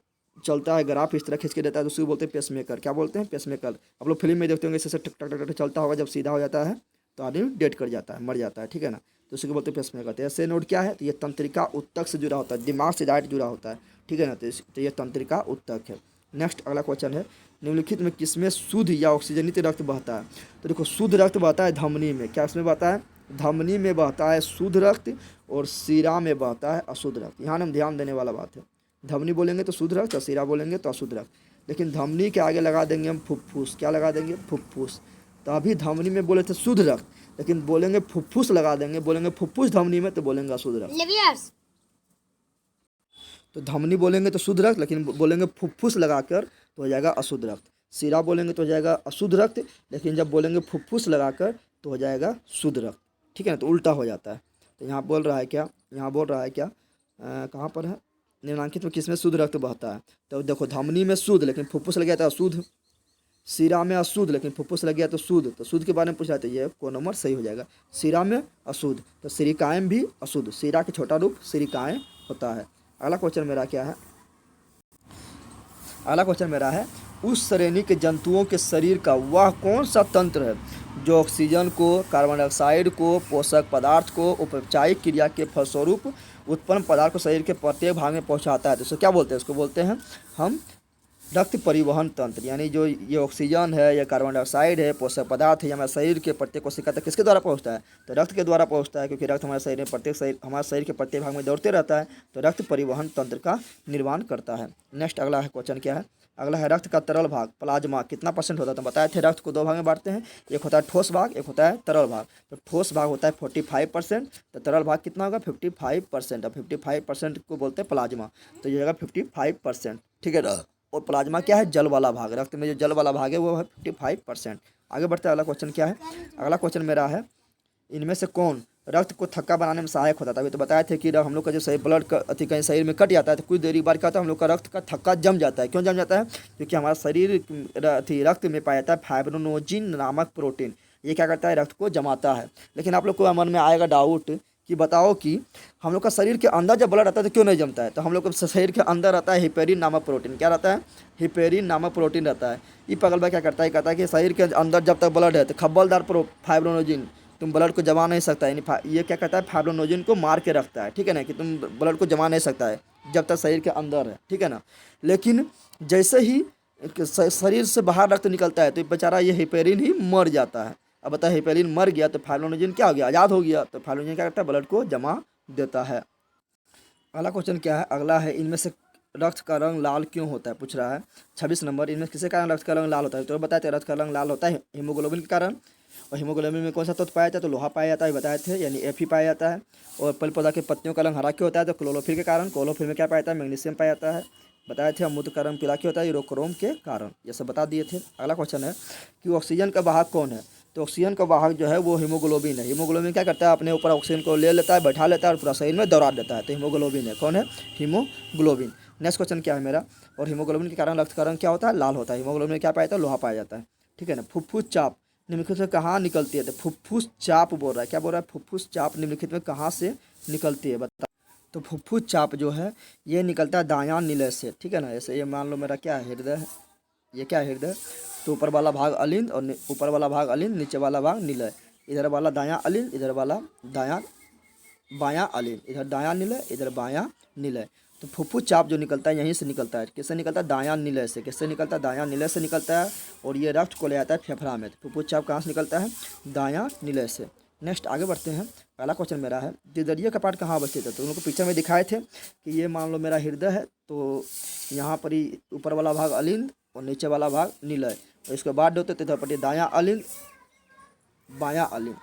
चलता है ग्राफ इस तरह खींच के देता है, तो उसको बोलते हैं पेसमेकर। क्या बोलते हैं? पेसमेकर। आप लोग फिल्म में देखते होंगे इससे टक टक टक चलता होगा, जब सीधा हो जाता है तो आदमी डेड कर जाता है, मर जाता है, ठीक है ना। तो उसी को बोलते हैं पेसमेकर। तो ऐसे नोड क्या है? तो ये तंत्रिका उत्तक से जुड़ा होता है, दिमाग से डायरेक्ट जुड़ा होता है, ठीक है ना। तो ये तंत्रिका उत्तक है। नेक्स्ट अगला क्वेश्चन है, निम्नलिखित में किसमें शुद्ध या ऑक्सीजनित रक्त बहता है? तो देखो शुद्ध रक्त बहता है धमनी में। क्या इसमें बहता है? धमनी में बहता है शुद्ध रक्त, और शिरा में बहता है अशुद्ध रक्त। यहाँ हम ध्यान देने वाला बात है। धमनी बोलेंगे तो शुद्ध रक्त, और शिरा बोलेंगे तो अशुद्ध रक्त। लेकिन धमनी के आगे लगा देंगे हम फुफ्फुस। क्या लगा देंगे? फुफ्फुस। तो अभी धमनी में बोले थे शुद्ध रक्त, लेकिन बोलेंगे फुफ्फुस लगा देंगे, बोलेंगे फुफ्फुस धमनी में, तो बोलेंगे अशुद्ध रक्त। तो धमनी बोलेंगे तो शुद्ध रक्त, लेकिन बोलेंगे फुफ्फुस लगाकर तो हो जाएगा अशुद्ध रक्त। शिरा बोलेंगे तो हो जाएगा अशुद्ध रक्त, लेकिन जब बोलेंगे फुफ्फुस लगाकर तो हो जाएगा शुद्ध रक्त, ठीक है ना। तो उल्टा हो जाता है। तो यहाँ बोल रहा है क्या? यहाँ बोल रहा है क्या? कहाँ पर है? निम्नांकित में किसमें शुद्ध रक्त बहता है? तो देखो धमनी में शुद्ध, लेकिन फुफ्फुस लग गया तो अशुद्ध। शिरा में अशुद्ध, लेकिन फुफ्फुस लग गया तो शुद्ध। तो शुद्ध के बारे में पूछा तो ये को नंबर सही हो जाएगा। शिरा में अशुद्ध, तो सिरिकाएं भी अशुद्ध। शिरा के छोटा रूप सिरिकाएं होता है। अगला क्वेश्चन मेरा क्या है? अगला क्वेश्चन मेरा है, उस श्रेणी के जंतुओं के शरीर का वह कौन सा तंत्र है जो ऑक्सीजन को, कार्बन डाइऑक्साइड को, पोषक पदार्थ को उपचारिक क्रिया के फलस्वरूप उत्पन्न पदार्थ को शरीर के प्रत्येक भाग में पहुंचाता है? तो इसको क्या बोलते हैं? इसको बोलते हैं हम रक्त परिवहन तंत्र। यानी जो ये ऑक्सीजन है, या कार्बन डाइऑक्साइड है, पोषक पदार्थ है, ये हमारे शरीर के प्रत्येक कोशिका तक किसके द्वारा पहुंचता है? तो रक्त के द्वारा पहुंचता है, क्योंकि रक्त हमारे शरीर में हमारे शरीर के प्रत्येक भाग में दौड़ते रहता है, तो रक्त परिवहन तंत्र का निर्माण करता है। नेक्स्ट अगला है क्वेश्चन क्या है? अगला है रक्त का तरल भाग प्लाज्मा कितना % होता है? तो बताए थे रक्त को 2 भाग में बांटते हैं, एक होता है ठोस भाग, एक होता है तरल भाग। तो ठोस भाग होता है 45%, तो तरल भाग कितना होगा? 55%। और 55% को बोलते हैं प्लाज्मा, तो ये होगा 55%, ठीक है ना। और प्लाज्मा क्या है? जल वाला भाग। रक्त में जो जल वाला भाग है वो है 55%। आगे बढ़ते हैं। अगला क्वेश्चन क्या है? अगला क्वेश्चन मेरा है, इनमें से कौन रक्त को थक्का बनाने में सहायक होता था? अभी तो बताए थे कि हम लोग का जो सही ब्लड का कहीं शरीर में कट जाता है तो कुछ देरी बाद क्या होता है, हम लोग का रक्त का थक्का जम जाता है। क्यों जम जाता है? क्योंकि हमारा शरीर रक्त में पाया जाता है फाइब्रोनोजिन नामक प्रोटीन। ये क्या करता है? रक्त को जमाता है। लेकिन आप लोग को मन में आएगा डाउट कि बताओ कि हम लोग का शरीर के अंदर जब ब्लड आता है तो क्यों नहीं जमता है? तो हम लोग का शरीर के अंदर रहता है हिपेरिन नामक प्रोटीन। क्या रहता है? हिपेरिन नामक प्रोटीन रहता है। ये पगलबा क्या करता है? कहता है कि शरीर के अंदर जब तक ब्लड है तो खब्बलदार फाइब्रोनोजिन तुम ब्लड को जमा नहीं सकता है। यानी ये क्या करता है? फाइब्रोनोजिन को मार के रखता है, ठीक है ना, कि तुम ब्लड को जमा नहीं सकता है जब तक शरीर के अंदर है, ठीक है ना। लेकिन जैसे ही शरीर से बाहर रक्त निकलता है तो बेचारा ये हिपेरिन ही मर जाता है। अब बताए हिपेरिन मर गया तो फाइब्रोनोजिन क्या हो गया? आज़ाद हो गया। तो फाइब्रोनोजिन क्या करता है? ब्लड को जमा देता है। अगला क्वेश्चन क्या है? अगला है, इनमें से रक्त का रंग लाल क्यों होता है? पूछ रहा है 26 नंबर। इनमें किसके कारण रक्त का रंग लाल होता है? तो बताए थे रक्त का रंग लाल होता है हीमोग्लोबिन के कारण। और हीमोग्लोबिन में कौन सा तत्व पाया जाता है? तो लोहा पाया जाता है, बताए थे, यानी Fe पाया जाता है। और पेड़ पौधा के पत्तियों का रंग हरा क्यों होता है? तो क्लोरोफिल के कारण। क्लोरोफिल में क्या पाया जाता है? मैग्नीशियम पाया जाता है, बताए थे। मूत्र का रंग पीला क्यों होता है? यूरोक्रोम के कारण। ये सब बता दिए थे। अगला क्वेश्चन है कि ऑक्सीजन का वाहक कौन है? तो ऑक्सीजन का वाहक जो है वो हीमोग्लोबिन है। हीमोग्लोबिन क्या करता है, अपने ऊपर ऑक्सीजन को ले लेता है, बैठा लेता है और पूरा शरीर में दौड़ा देता है। तो हीमोग्लोबिन है, कौन है, हीमोग्लोबिन। नेक्स्ट क्वेश्चन क्या है मेरा, और हीमोग्लोबिन के कारण रक्त का रंग क्या होता है, लाल होता है। हीमोग्लोबिन में क्या पाया जाता है, लोहा पाया जाता है, ठीक है ना। फुफ्फुस चाप निम्नलिखित में कहाँ निकलती है, तो फुफ्फुस चाप बोल रहा है, क्या बोल रहा है, फुफ्फुस चाप निम्नलिखित में कहाँ से निकलती है, बता। तो फुफ्फुस चाप जो है ये निकलता है दायां निलय से, ठीक है ना। जैसे ये मान लो मेरा क्या है, हृदय है, ये क्या है, हृदय। तो ऊपर वाला भाग अलिंद और ऊपर वाला भाग अलिंद, नीचे वाला भाग निलय। इधर वाला दायां अलिंद, इधर वाला दायां बायां अलिंद, इधर दायां निलय, इधर बायां निलय। तो फुफ्फुस चाप जो निकलता है यहीं से निकलता है, किससे निकलता है, दायां निलय से। किससे निकलता है, दायां निलय से निकलता है, और ये रक्त को ले जाता है फेफड़ा में। तो फुफ्फुस चाप कहाँ से निकलता है, दायां निलय से। नेक्स्ट आगे बढ़ते हैं। पहला क्वेश्चन मेरा है, द्विदलीय कपाट कहाँ अवस्थित है। तो उनको पिक्चर में दिखाए थे कि ये मान लो मेरा हृदय है, तो यहाँ पर ही ऊपर वाला भाग अलिंद और नीचे वाला भाग निलय, और इसके बाद होते तो इधर पर दायां अलिंद बायां अलिंद,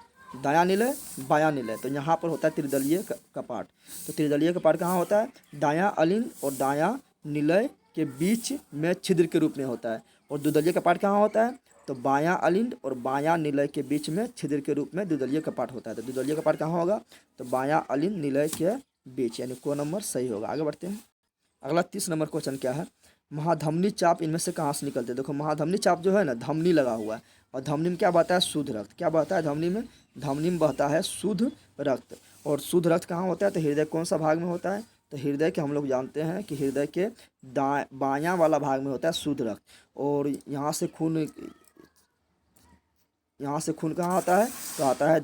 दायां निलय बायां निलय। तो यहाँ पर होता है त्रिदलीय कपाट। तो त्रिदलीय कपाट कहाँ होता है, दायां अलिंद और दायां निलय के बीच में छिद्र के रूप में होता है। और द्विदलीय कपाट कहाँ होता है, तो बायां अलिंद और बायां निलय के बीच में छिद्र के रूप में द्विदलीय कपाट होता है। तो द्विदलीय कपाट कहाँ होगा, तो बायां अलिंद निलय के बीच, यानी को नंबर सही होगा। आगे बढ़ते हैं। अगला 30 नंबर क्वेश्चन क्या है, महाधमनी चाप इनमें से कहाँ से निकलते हैं। देखो महाधमनी चाप जो है ना, धमनी लगा हुआ है, और धमनी में क्या बहता है, शुद्ध रक्त। क्या बहता है धमनी में, धमनी में बहता है शुद्ध रक्त। और शुद्ध रक्त कहाँ होता है, तो हृदय कौन सा भाग में होता है, तो हृदय के हम लोग जानते हैं कि हृदय के बायां वाला भाग में होता है शुद्ध रक्त। और यहाँ से खून कहाँ आता है, तो आता है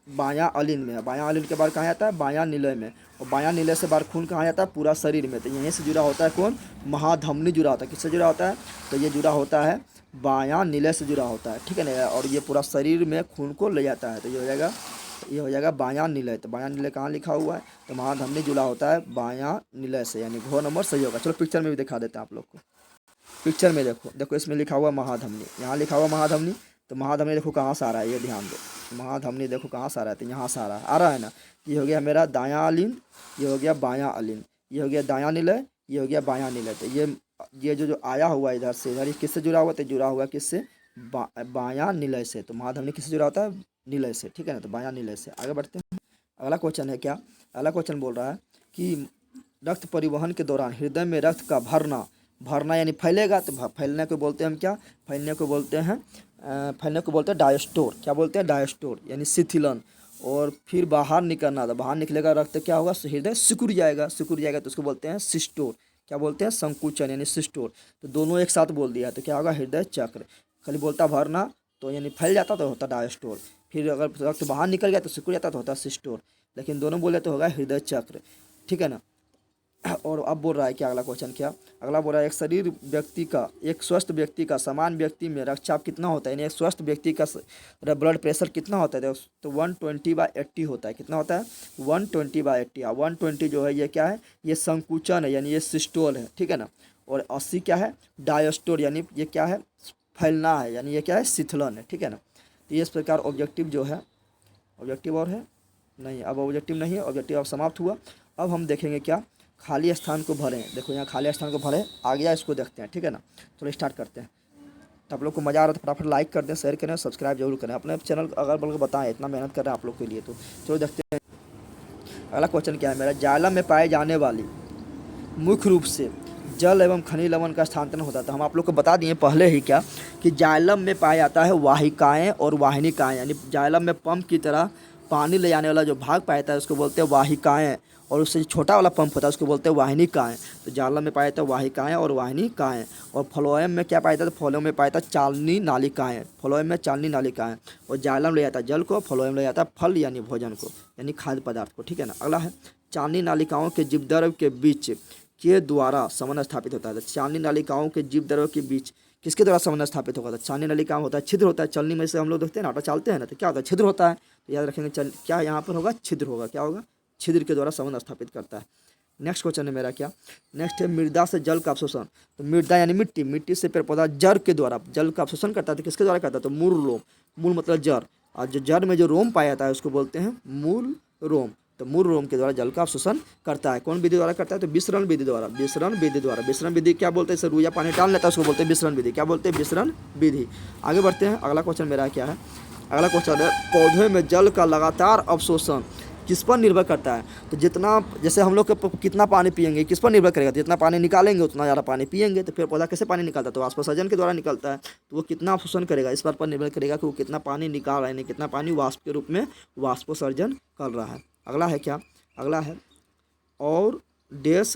बायां अलिंद में। बायां अलिंद के बाद कहाँ आता है, बायां निलय में। और बायां निलय से बाहर खून कहाँ जाता है, पूरा शरीर में। तो यहीं से जुड़ा होता है कौन, महाधमनी जुड़ा होता है। किससे जुड़ा होता है, तो ये जुड़ा होता है बायां निलय से जुड़ा होता है, ठीक है ना। और ये पूरा शरीर में खून को ले जाता है। तो ये हो जाएगा बायां निलय। तो बायां निलय कहाँ लिखा हुआ है, तो महाधमनी जुड़ा होता है बायां निलय से, यानी घ नंबर सही होगा। चलो पिक्चर में भी दिखा देते हैं आप लोग को। पिक्चर में देखो इसमें लिखा हुआ महाधमनी, यहाँ लिखा हुआ महाधमनी। तो महाधमनी देखो कहाँ से आ रहा है, ये ध्यान दो। महाधमनी देखो कहाँ से आ रहा है, तो यहाँ से आ रहा है ना। ये हो गया मेरा दायां अलिंद, ये हो गया बायां अलिंद, ये हो गया दायां निलय, ये हो गया बायां निलय। तो ये जो आया हुआ इधर से इधर, ये किससे जुड़ा हुआ, तो जुड़ा हुआ किससे, बायां निलय से। तो महाधमनी किससे जुड़ा होता है, निलय से, ठीक है ना। तो बायां निलय से। आगे बढ़ते हैं। अगला क्वेश्चन है क्या, अगला क्वेश्चन बोल रहा है कि रक्त परिवहन के दौरान हृदय में रक्त का भरना यानी फैलेगा। तो फैलने को बोलते हैं हम क्या, फैलने को बोलते हैं डायस्टोर। क्या बोलते हैं, डायस्टोर, यानी शिथिलन। और फिर बाहर निकलना, तो बाहर निकलेगा रक्त, क्या होगा, हृदय सिकुड़ जाएगा तो उसको बोलते हैं सिस्टोर। क्या बोलते हैं, संकुचन यानी सिस्टोर। तो दोनों एक साथ बोल दिया तो क्या होगा, हृदय चक्र। खाली बोलता भरना तो यानी फैल जाता तो होता डायस्टोर, फिर अगर रक्त बाहर निकल गया तो सिकुड़ जाता तो होता सिस्टोर। लेकिन दोनों बोले तो होगा हृदय चक्र, ठीक है ना। और अब बोल रहा है क्या, अगला क्वेश्चन क्या, अगला बोल रहा है एक स्वस्थ व्यक्ति का समान व्यक्ति में रक्तचाप कितना होता है, यानी एक स्वस्थ व्यक्ति का ब्लड प्रेशर कितना होता है, तो 120/80 होता है। कितना होता है, 120/80। 120 जो है ये क्या है, ये संकुचन है, यानी ये सिस्टोल है, ठीक है ना। और 80 क्या है, डायस्टोल, यानी ये क्या है, फैलना है, यानी ये क्या है, शिथिलन है, ठीक है ना। तो ये इस प्रकार ऑब्जेक्टिव जो है, ऑब्जेक्टिव और है नहीं, अब ऑब्जेक्टिव नहीं है, ऑब्जेक्टिव अब समाप्त हुआ। अब हम देखेंगे क्या, खाली स्थान को भरें। देखो यहाँ खाली स्थान को भरें, आ गया, इसको देखते हैं, ठीक है ना। चलो स्टार्ट करते हैं। तो आप लोग को मज़ा आ रहा है तो फटाफट लाइक कर दें, शेयर करें, सब्सक्राइब जरूर करें। अपने चैनल अगर बल्कि बताएं, इतना मेहनत कर रहे हैं आप लोग के लिए। तो चलो देखते हैं अगला क्वेश्चन क्या है मेरा, जायलम में पाए जाने वाली मुख्य रूप से जल एवं खनिज लवण का स्थानांतरण होता है। तो हम आप लोग को बता दिए पहले ही क्या, कि जायलम में पाया जाता है वाहिकाएँ और वाहिनिकाएँ, यानी जायलम में पंप की तरह पानी ले जाने वाला जो भाग पाया जाता है उसको बोलते हैं वाहिकाएँ, और उससे छोटा वाला पंप होता है उसको बोलते हैं वाहिनिकाएँ। तो जायलम में पाया जाता है वाहिकाएँ और वाहिनिकाएँ। और फ्लोएम में क्या पाया जाता है, फ्लोएम में पाया जाता है चालनी नालिकाएँ। फ्लोएम में चालनी नालिकाएँ, और जायलम ले जाता है जल को, फ्लोएम ले जाता है फल यानी भोजन को, यानी खाद्य पदार्थ को, ठीक है ना। अगला है, चालनी नालिकाओं के जीवद्रव्य के बीच के द्वारा संबंध स्थापित होता है। तो चालनी नालिकाओं के जीवद्रव्य के बीच किसके द्वारा संबंध स्थापित होगा, तो चालनी नालिका होता है छिद्र होता है। चलनी में से हम लोग देखते हैं ना, आटा चालते हैं ना, तो क्या होता है, छिद्र होता है। तो याद रखेंगे क्या यहाँ पर होगा, छिद्र होगा। क्या होगा, छिद्र के द्वारा संबंध स्थापित करता है। नेक्स्ट क्वेश्चन है मेरा क्या, नेक्स्ट है मृदा से जल का अवशोषण। तो मृदा यानी मिट्टी से पेड़ पौधा जड़ के द्वारा जल का अवशोषण करता है। तो किसके द्वारा करता है, तो मूल रोम। मूल मतलब जड़, और जो जड़ में जो रोम पाया जाता है उसको बोलते हैं मूल रोम। तो मूल रोम के द्वारा जल का अवशोषण करता है। कौन विधि द्वारा करता है? तो विसरण विधि द्वारा। विसरण विधि द्वारा। विसरण विधि क्या बोलते हैं? इसे रुइया पानी डाल लेता है उसको बोलते हैं विसरण विधि। क्या बोलते हैं? विसरण विधि। आगे बढ़ते हैं। अगला क्वेश्चन मेरा क्या है? अगला क्वेश्चन है पौधे में जल का लगातार अवशोषण किस पर निर्भर करता है? तो जितना, जैसे हम लोग कितना पानी पिएंगे किस पर निर्भर करेगा? जितना पानी निकालेंगे उतना ज़्यादा पानी पिएंगे। तो पेड़ पौधा कैसे पानी निकालता है? तो वाष्पोत्सर्जन के द्वारा निकलता है। तो वो कितना अवशोषण करेगा इस बात पर निर्भर करेगा कि वो कितना पानी निकाल रहा है, कितना पानी वाष्प के रूप में वाष्पोत्सर्जन कर रहा है। अगला है क्या? अगला है और डैश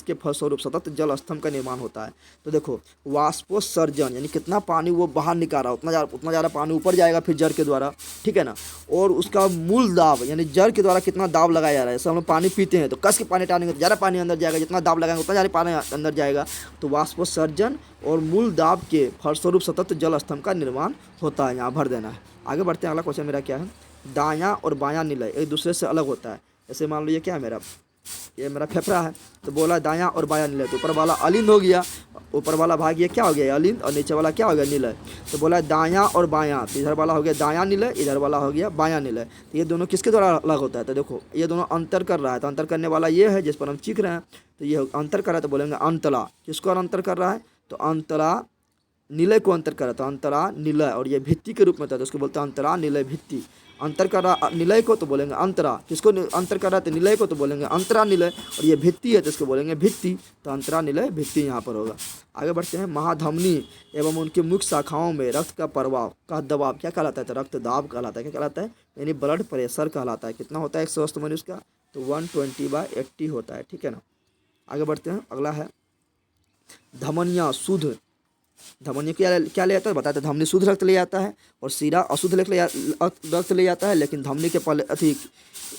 के फलस्वरूप सतत जल स्तंभ का निर्माण होता है। तो देखो वाष्पोत्सर्जन यानी कितना पानी वो बाहर निकाल रहा है, उतना ज़्यादा पानी ऊपर जाएगा फिर जड़ के द्वारा, ठीक है ना। और उसका मूल दाब यानी जड़ के द्वारा कितना दाब लगाया जा रहा है। जैसे हम लोग पानी पीते हैं तो कस के पानी टालेंगे तो ज़्यादा पानी अंदर जाएगा, जितना दाब लगाएंगे उतना ज़्यादा पानी अंदर जाएगा। तो वाष्पोत्सर्जन और मूल दाब के फलस्वरूप सतत जल स्तंभ का निर्माण होता है। यहाँ भर देना है। आगे बढ़ते हैं। अगला क्वेश्चन मेरा क्या है? दायां और बायां निलय एक दूसरे से अलग होता है। जैसे मान लो ये क्या है मेरा, ये मेरा फेफड़ा है, तो बोला दायां और बायां निलय। तो ऊपर वाला अलिंद हो गया, ऊपर वाला भाग ये क्या हो गया अलिंद, और नीचे वाला क्या हो गया निलय। तो बोला दायां और बायां, तो इधर वाला हो गया दायां निलय, इधर वाला हो गया बायां निलय। तो ये दोनों किसके द्वारा अलग होता है? तो देखो ये दोनों अंतर कर रहा है, तो अंतर करने वाला ये है जिस पर हम चीख रहे हैं। तो ये अंतर कर रहा है तो बोलेंगे अंतला। किसको अंतर कर रहा है? तो अंतरा निलय को अंतर कर रहा है, तो अंतरा निलय। और ये भित्ति के रूप में होता है तो उसको बोलते हैं अंतरा निलय भित्ति। अंतर कर रहा निलय को तो बोलेंगे अंतरा। किसको अंतर कर रहा है? तो निलय को तो बोलेंगे अंतरा निलय। और ये भित्ति है तो इसको बोलेंगे भित्ति। तो अंतरा निलय भित्ति यहाँ पर होगा। आगे बढ़ते हैं। महाधमनी एवं उनकी मुख्य शाखाओं में रक्त का प्रवाह का दबाव क्या कहलाता है? तो रक्त दाब कहलाता है। क्या कहलाता है? यानी ब्लड प्रेशर कहलाता है। कितना होता है एक स्वस्थ मनुष्य का? तो 120/80 होता है, ठीक है ना। आगे बढ़ते हैं। अगला है धमनियाँ शुद्ध। धमनी क्या ले जाता है? बताते धमनी शुद्ध रक्त ले जाता है और सीरा अशुद्ध रक्त ले जाता है। लेकिन धमनी के पहले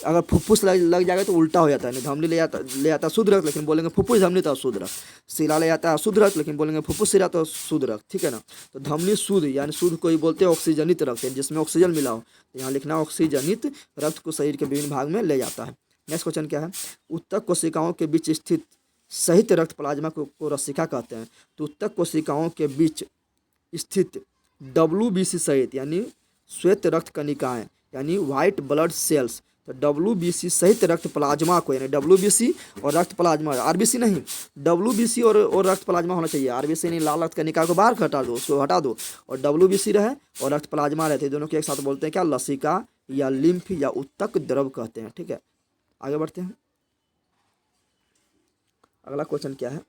अगर फुफ्फुस लग जाएगा तो उल्टा हो जाता है। नहीं, धमनी ले जाता है शुद्ध रक्त, लेकिन बोलेंगे फुफ्फुस धमनी तो अशुद्ध रक्त। सीरा ले जाता है अशुद्ध रक्त, लेकिन बोलेंगे फुफ्फुस सीरा तो शुद्ध रक्त, ठीक है ना। तो धमनी शुद्ध यानी शुद्ध को ही बोलते हैं ऑक्सीजनित रक्त, जिसमें ऑक्सीजन मिला हो। तो यहाँ लिखना ऑक्सीजनित रक्त को शरीर के विभिन्न भाग में ले जाता है। नेक्स्ट क्वेश्चन क्या है? उत्तक कोशिकाओं के बीच स्थित सहित रक्त प्लाज्मा को रसिका कहते हैं। तो उत्तक कोशिकाओं के बीच स्थित WBC सहित यानी श्वेत रक्त कणिकाएं यानी व्हाइट ब्लड सेल्स। तो WBC सहित रक्त प्लाज्मा को यानी WBC और रक्त प्लाज्मा, RBC नहीं, WBC और रक्त प्लाज्मा होना चाहिए। RBC नहीं, लाल रक्त कणिका को बाहर हटा दो, उसको हटा दो, और WBC रहे और रक्त प्लाज्मा रहते, दोनों के एक साथ बोलते हैं क्या? लसिका या लिम्फ या उत्तक द्रव कहते हैं, ठीक है। आगे बढ़ते हैं। अगला क्वेश्चन क्या है?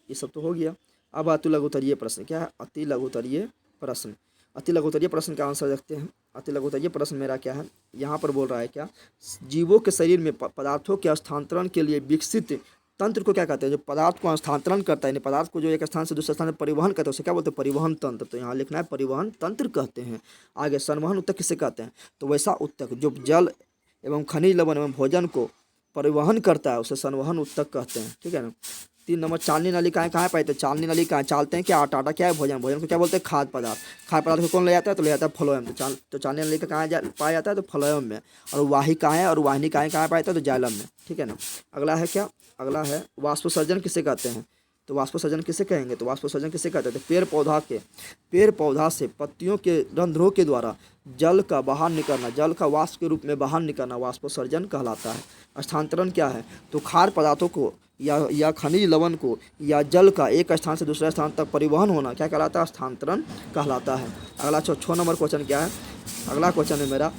ये सब तो हो गया। अब अति लघुत्तरीय प्रश्न क्या है? अति लघुत्तरीय प्रश्न। अति लघुत्तरीय प्रश्न का आंसर देखते हैं। अति लघुत्तरीय प्रश्न मेरा क्या है? यहाँ पर बोल रहा है क्या? जीवों के शरीर में पदार्थों के स्थानांतरण के लिए विकसित तंत्र को क्या कहते हैं? जो पदार्थ को स्थानांतरण करता है, यानी पदार्थ को जो एक स्थान से दूसरे स्थान में परिवहन करता है उसे क्या बोलते हैं? परिवहन तंत्र। तो यहाँ लिखना है परिवहन तंत्र कहते हैं। आगे संवहन उत्तक किसे कहते हैं? तो वैसा उत्तक जो जल एवं खनिज लवण एवं भोजन को परिवहन करता है उसे संवहन उत्तक कहते हैं, ठीक है ना। 3 नंबर चालनी नलिकाएं कहाँ पाए? तो चालनी नलिकाएं चालते हैं क्या? आटा क्या है? भोजन को क्या बोलते हैं? खाद्य पदार्थ। खाद्य पदार्थ को कौन ले जाता है? तो ले जाता है फ्लोएम। तो चालनी नलिका कहाँ पाया जाता है? तो फ्लोएम में। और वाहिकाएं और वाहिनिकाएं कहाँ पाया जाता है? तो जाइलम में, ठीक है ना। अगला है क्या? अगला है वाष्पोत्सर्जन किसे कहते हैं? तो वाष्पोत्सर्जन किसे कहेंगे? तो वाष्पोत्सर्जन किसे कहते हैं? तो पेड़ पौधा से पत्तियों के रंध्रों के द्वारा जल का बाहर निकलना, जल का वाष्प के रूप में बाहर निकलना वाष्पोत्सर्जन कहलाता है। स्थानांतरण क्या है? तो खाद्य पदार्थों को या खनिज लवण को या जल का एक स्थान से दूसरे स्थान तक परिवहन होना क्या कहलाता है? स्थानांतरण कहलाता है। अगला 6 नंबर क्वेश्चन क्या है? अगला क्वेश्चन है मेरा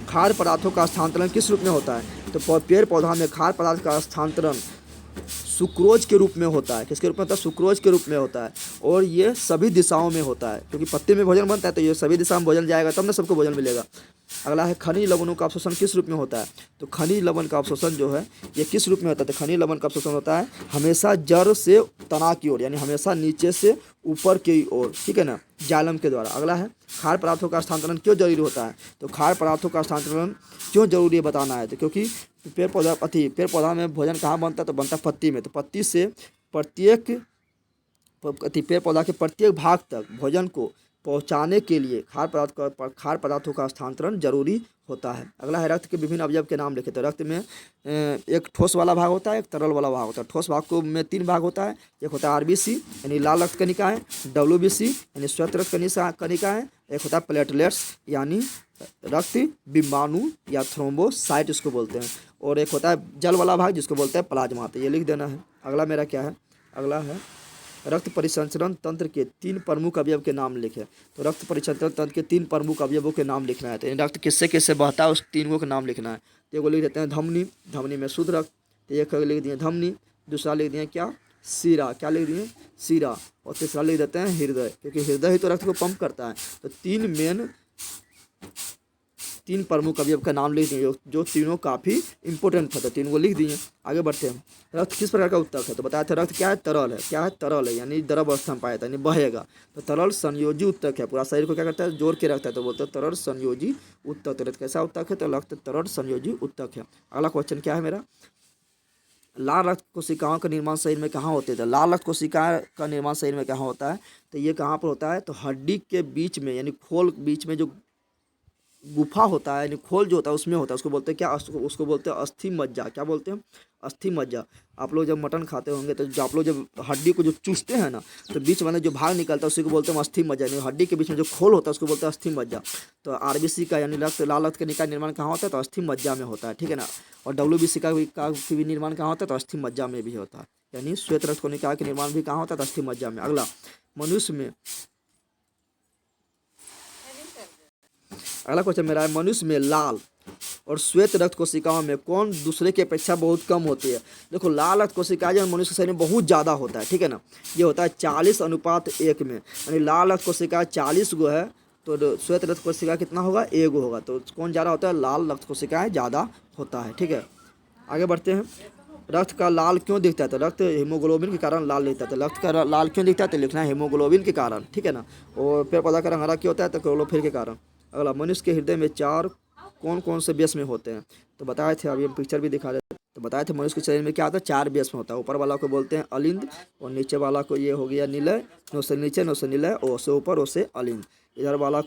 खाद्य पदार्थों का स्थानांतरण किस रूप में होता है? तो पेड़ पौधा में खाद्य पदार्थ का स्थानांतरण सुक्रोज के रूप में होता है। किसके रूप में होता है? सुक्रोज के रूप में होता है। और ये सभी दिशाओं में होता है, क्योंकि पत्ते में भोजन बनता है तो ये सभी दिशा में भोजन जाएगा तब ना सबको भोजन मिलेगा। अगला है खनिज लवणों का अवशोषण किस रूप में होता है? तो खनिज लवण का अवशोषण जो है ये किस रूप में होता है? तो खनिज लवण का अवशोषण होता है हमेशा जड़ से तना की ओर, यानी हमेशा नीचे से ऊपर की ओर, ठीक है ना, जालम के द्वारा। अगला है खाद्य पदार्थों का स्थानांतरण क्यों जरूरी होता है? तो खाद्य पदार्थों का स्थानांतरण क्यों जरूरी है बताना है। तो क्योंकि पेड़ पौधा में भोजन कहाँ बनता है? तो बनता है पत्ती में। तो पत्ती से पेड़ पौधा के प्रत्येक भाग तक भोजन को पहुंचाने के लिए खाद्य पदार्थों का स्थानांतरण जरूरी होता है। अगला है रक्त के विभिन्न अवयव के नाम लिखे। तो रक्त में एक ठोस वाला भाग होता है, एक तरल वाला भाग होता है। ठोस भाग को में 3 भाग होता है। एक होता है आरबीसी यानी लाल रक्त कणिकाएं, डब्ल्यूबीसी यानी श्वेत रक्त कणिकाएं, एक होता है प्लेटलेट्स यानी रक्त बिंबाणु या थ्रोम्बोसाइट इसको बोलते हैं, और एक होता है जल वाला भाग जिसको बोलते हैं प्लाज्मा। तो ये लिख देना है। अगला मेरा क्या है, अगला है रक्त परिसंचरण तंत्र के 3 प्रमुख अवयव के नाम लिखे। तो रक्त परिसंचरण तंत्र के 3 प्रमुख अवयवों के नाम लिखना है। तो रक्त किससे किससे बहता है उस तीनों के नाम लिखना है। तो एगो लिख देते हैं धमनी, धमनी में शुद्ध रक्त। तो एक लिख दिए धमनी, दूसरा लिख दिए क्या, सीरा, क्या लिख दिए, सीरा, और तीसरा लिख देते हैं हृदय, क्योंकि हृदय ही तो रक्त को पंप करता है। तो 3 प्रमुख अवयव का नाम लिख दिए जो तीनों काफ़ी इंपॉर्टेंट था। तो 3 को लिख दिए। आगे बढ़ते हैं। रक्त किस प्रकार का उत्तक है। तो बताया था रक्त क्या है, तरल है। क्या है, तरल है यानी द्रव अवस्था में पाया था, यानी बहेगा। तो तरल संयोजी उत्तक है, पूरा शरीर को क्या करता है, जोड़ के रखता है। तो बोलते हैं तरल संयोजी उत्तक। तो रक्त कैसा उत्तक है, तो रक्त तरल संयोजी उत्तक है। अगला क्वेश्चन क्या है मेरा, लाल रक्त कोशिकाओं का निर्माण शरीर में कहाँ होते थे। लाल रक्त कोशिका का निर्माण शरीर में कहाँ होता है। तो ये कहाँ पर होता है, तो हड्डी के बीच में यानी खोल बीच में जो गुफा होता है यानी खोल जो होता है उसमें होता है। उसको बोलते हैं क्या, उसको बोलते हैं अस्थि मज्जा। क्या बोलते हैं, अस्थि मज्जा। आप लोग जब मटन खाते होंगे तो जो आप लोग जब हड्डी को जो चूसते हैं ना, तो बीच में जो भाग निकलता है उसी को बोलते हैं अस्थि मज्जा। यानी हड्डी के बीच में जो खोल होता है उसको बोलते हैं अस्थि मज्जा। तो आरबीसी का यानी रक्त लाल रक्त का निर्माण कहाँ होता है, तो अस्थि मज्जा में होता है, ठीक है ना। और डब्ल्यूबीसी का भी निर्माण कहाँ होता है, तो अस्थि मज्जा में भी होता है। यानी श्वेत रक्त कोशिका का निर्माण भी कहाँ होता है, तो अस्थि मज्जा में। अगला मनुष्य में, अगला क्वेश्चन मेरा है, मनुष्य में लाल और श्वेत रक्त कोशिकाओं में कौन दूसरे की अपेक्षा बहुत कम होती है। देखो लाल रक्त कोशिका जो मनुष्य के शरीर में बहुत ज़्यादा होता है, ठीक है ना। ये होता है 40:1 में, यानी लाल रक्त कोशिका 40 गो है तो श्वेत रक्त कोशिका कितना होगा, 1 गो होगा। तो कौन ज़्यादा होता है, लाल रक्त कोशिकाएँ ज़्यादा होता है, ठीक है। आगे बढ़ते हैं। रक्त का लाल क्यों दिखता है, तो रक्त हीमोग्लोबिन के कारण लाल दिखता है। तो रक्त का लाल क्यों दिखता है, तो लिखना है हीमोग्लोबिन के कारण, ठीक है ना। और पेड़ पौधा का रंग हरा क्यों होता है, तो क्लोरोफिल के कारण। अगला मनुष्य के हृदय में 4 कौन कौन से बेस में होते हैं। तो बताए थे, अभी हम पिक्चर भी दिखा रहे थे। तो बताए थे मनुष्य के शरीर में क्या आता है, 4 बेस में होता है। ऊपर वाला को बोलते हैं अलिंद, और नीचे वाला को ये हो गया निलय, नो से नीचे नो से निलय, ओ से ऊपर ओ से अलिंद। इधर वाला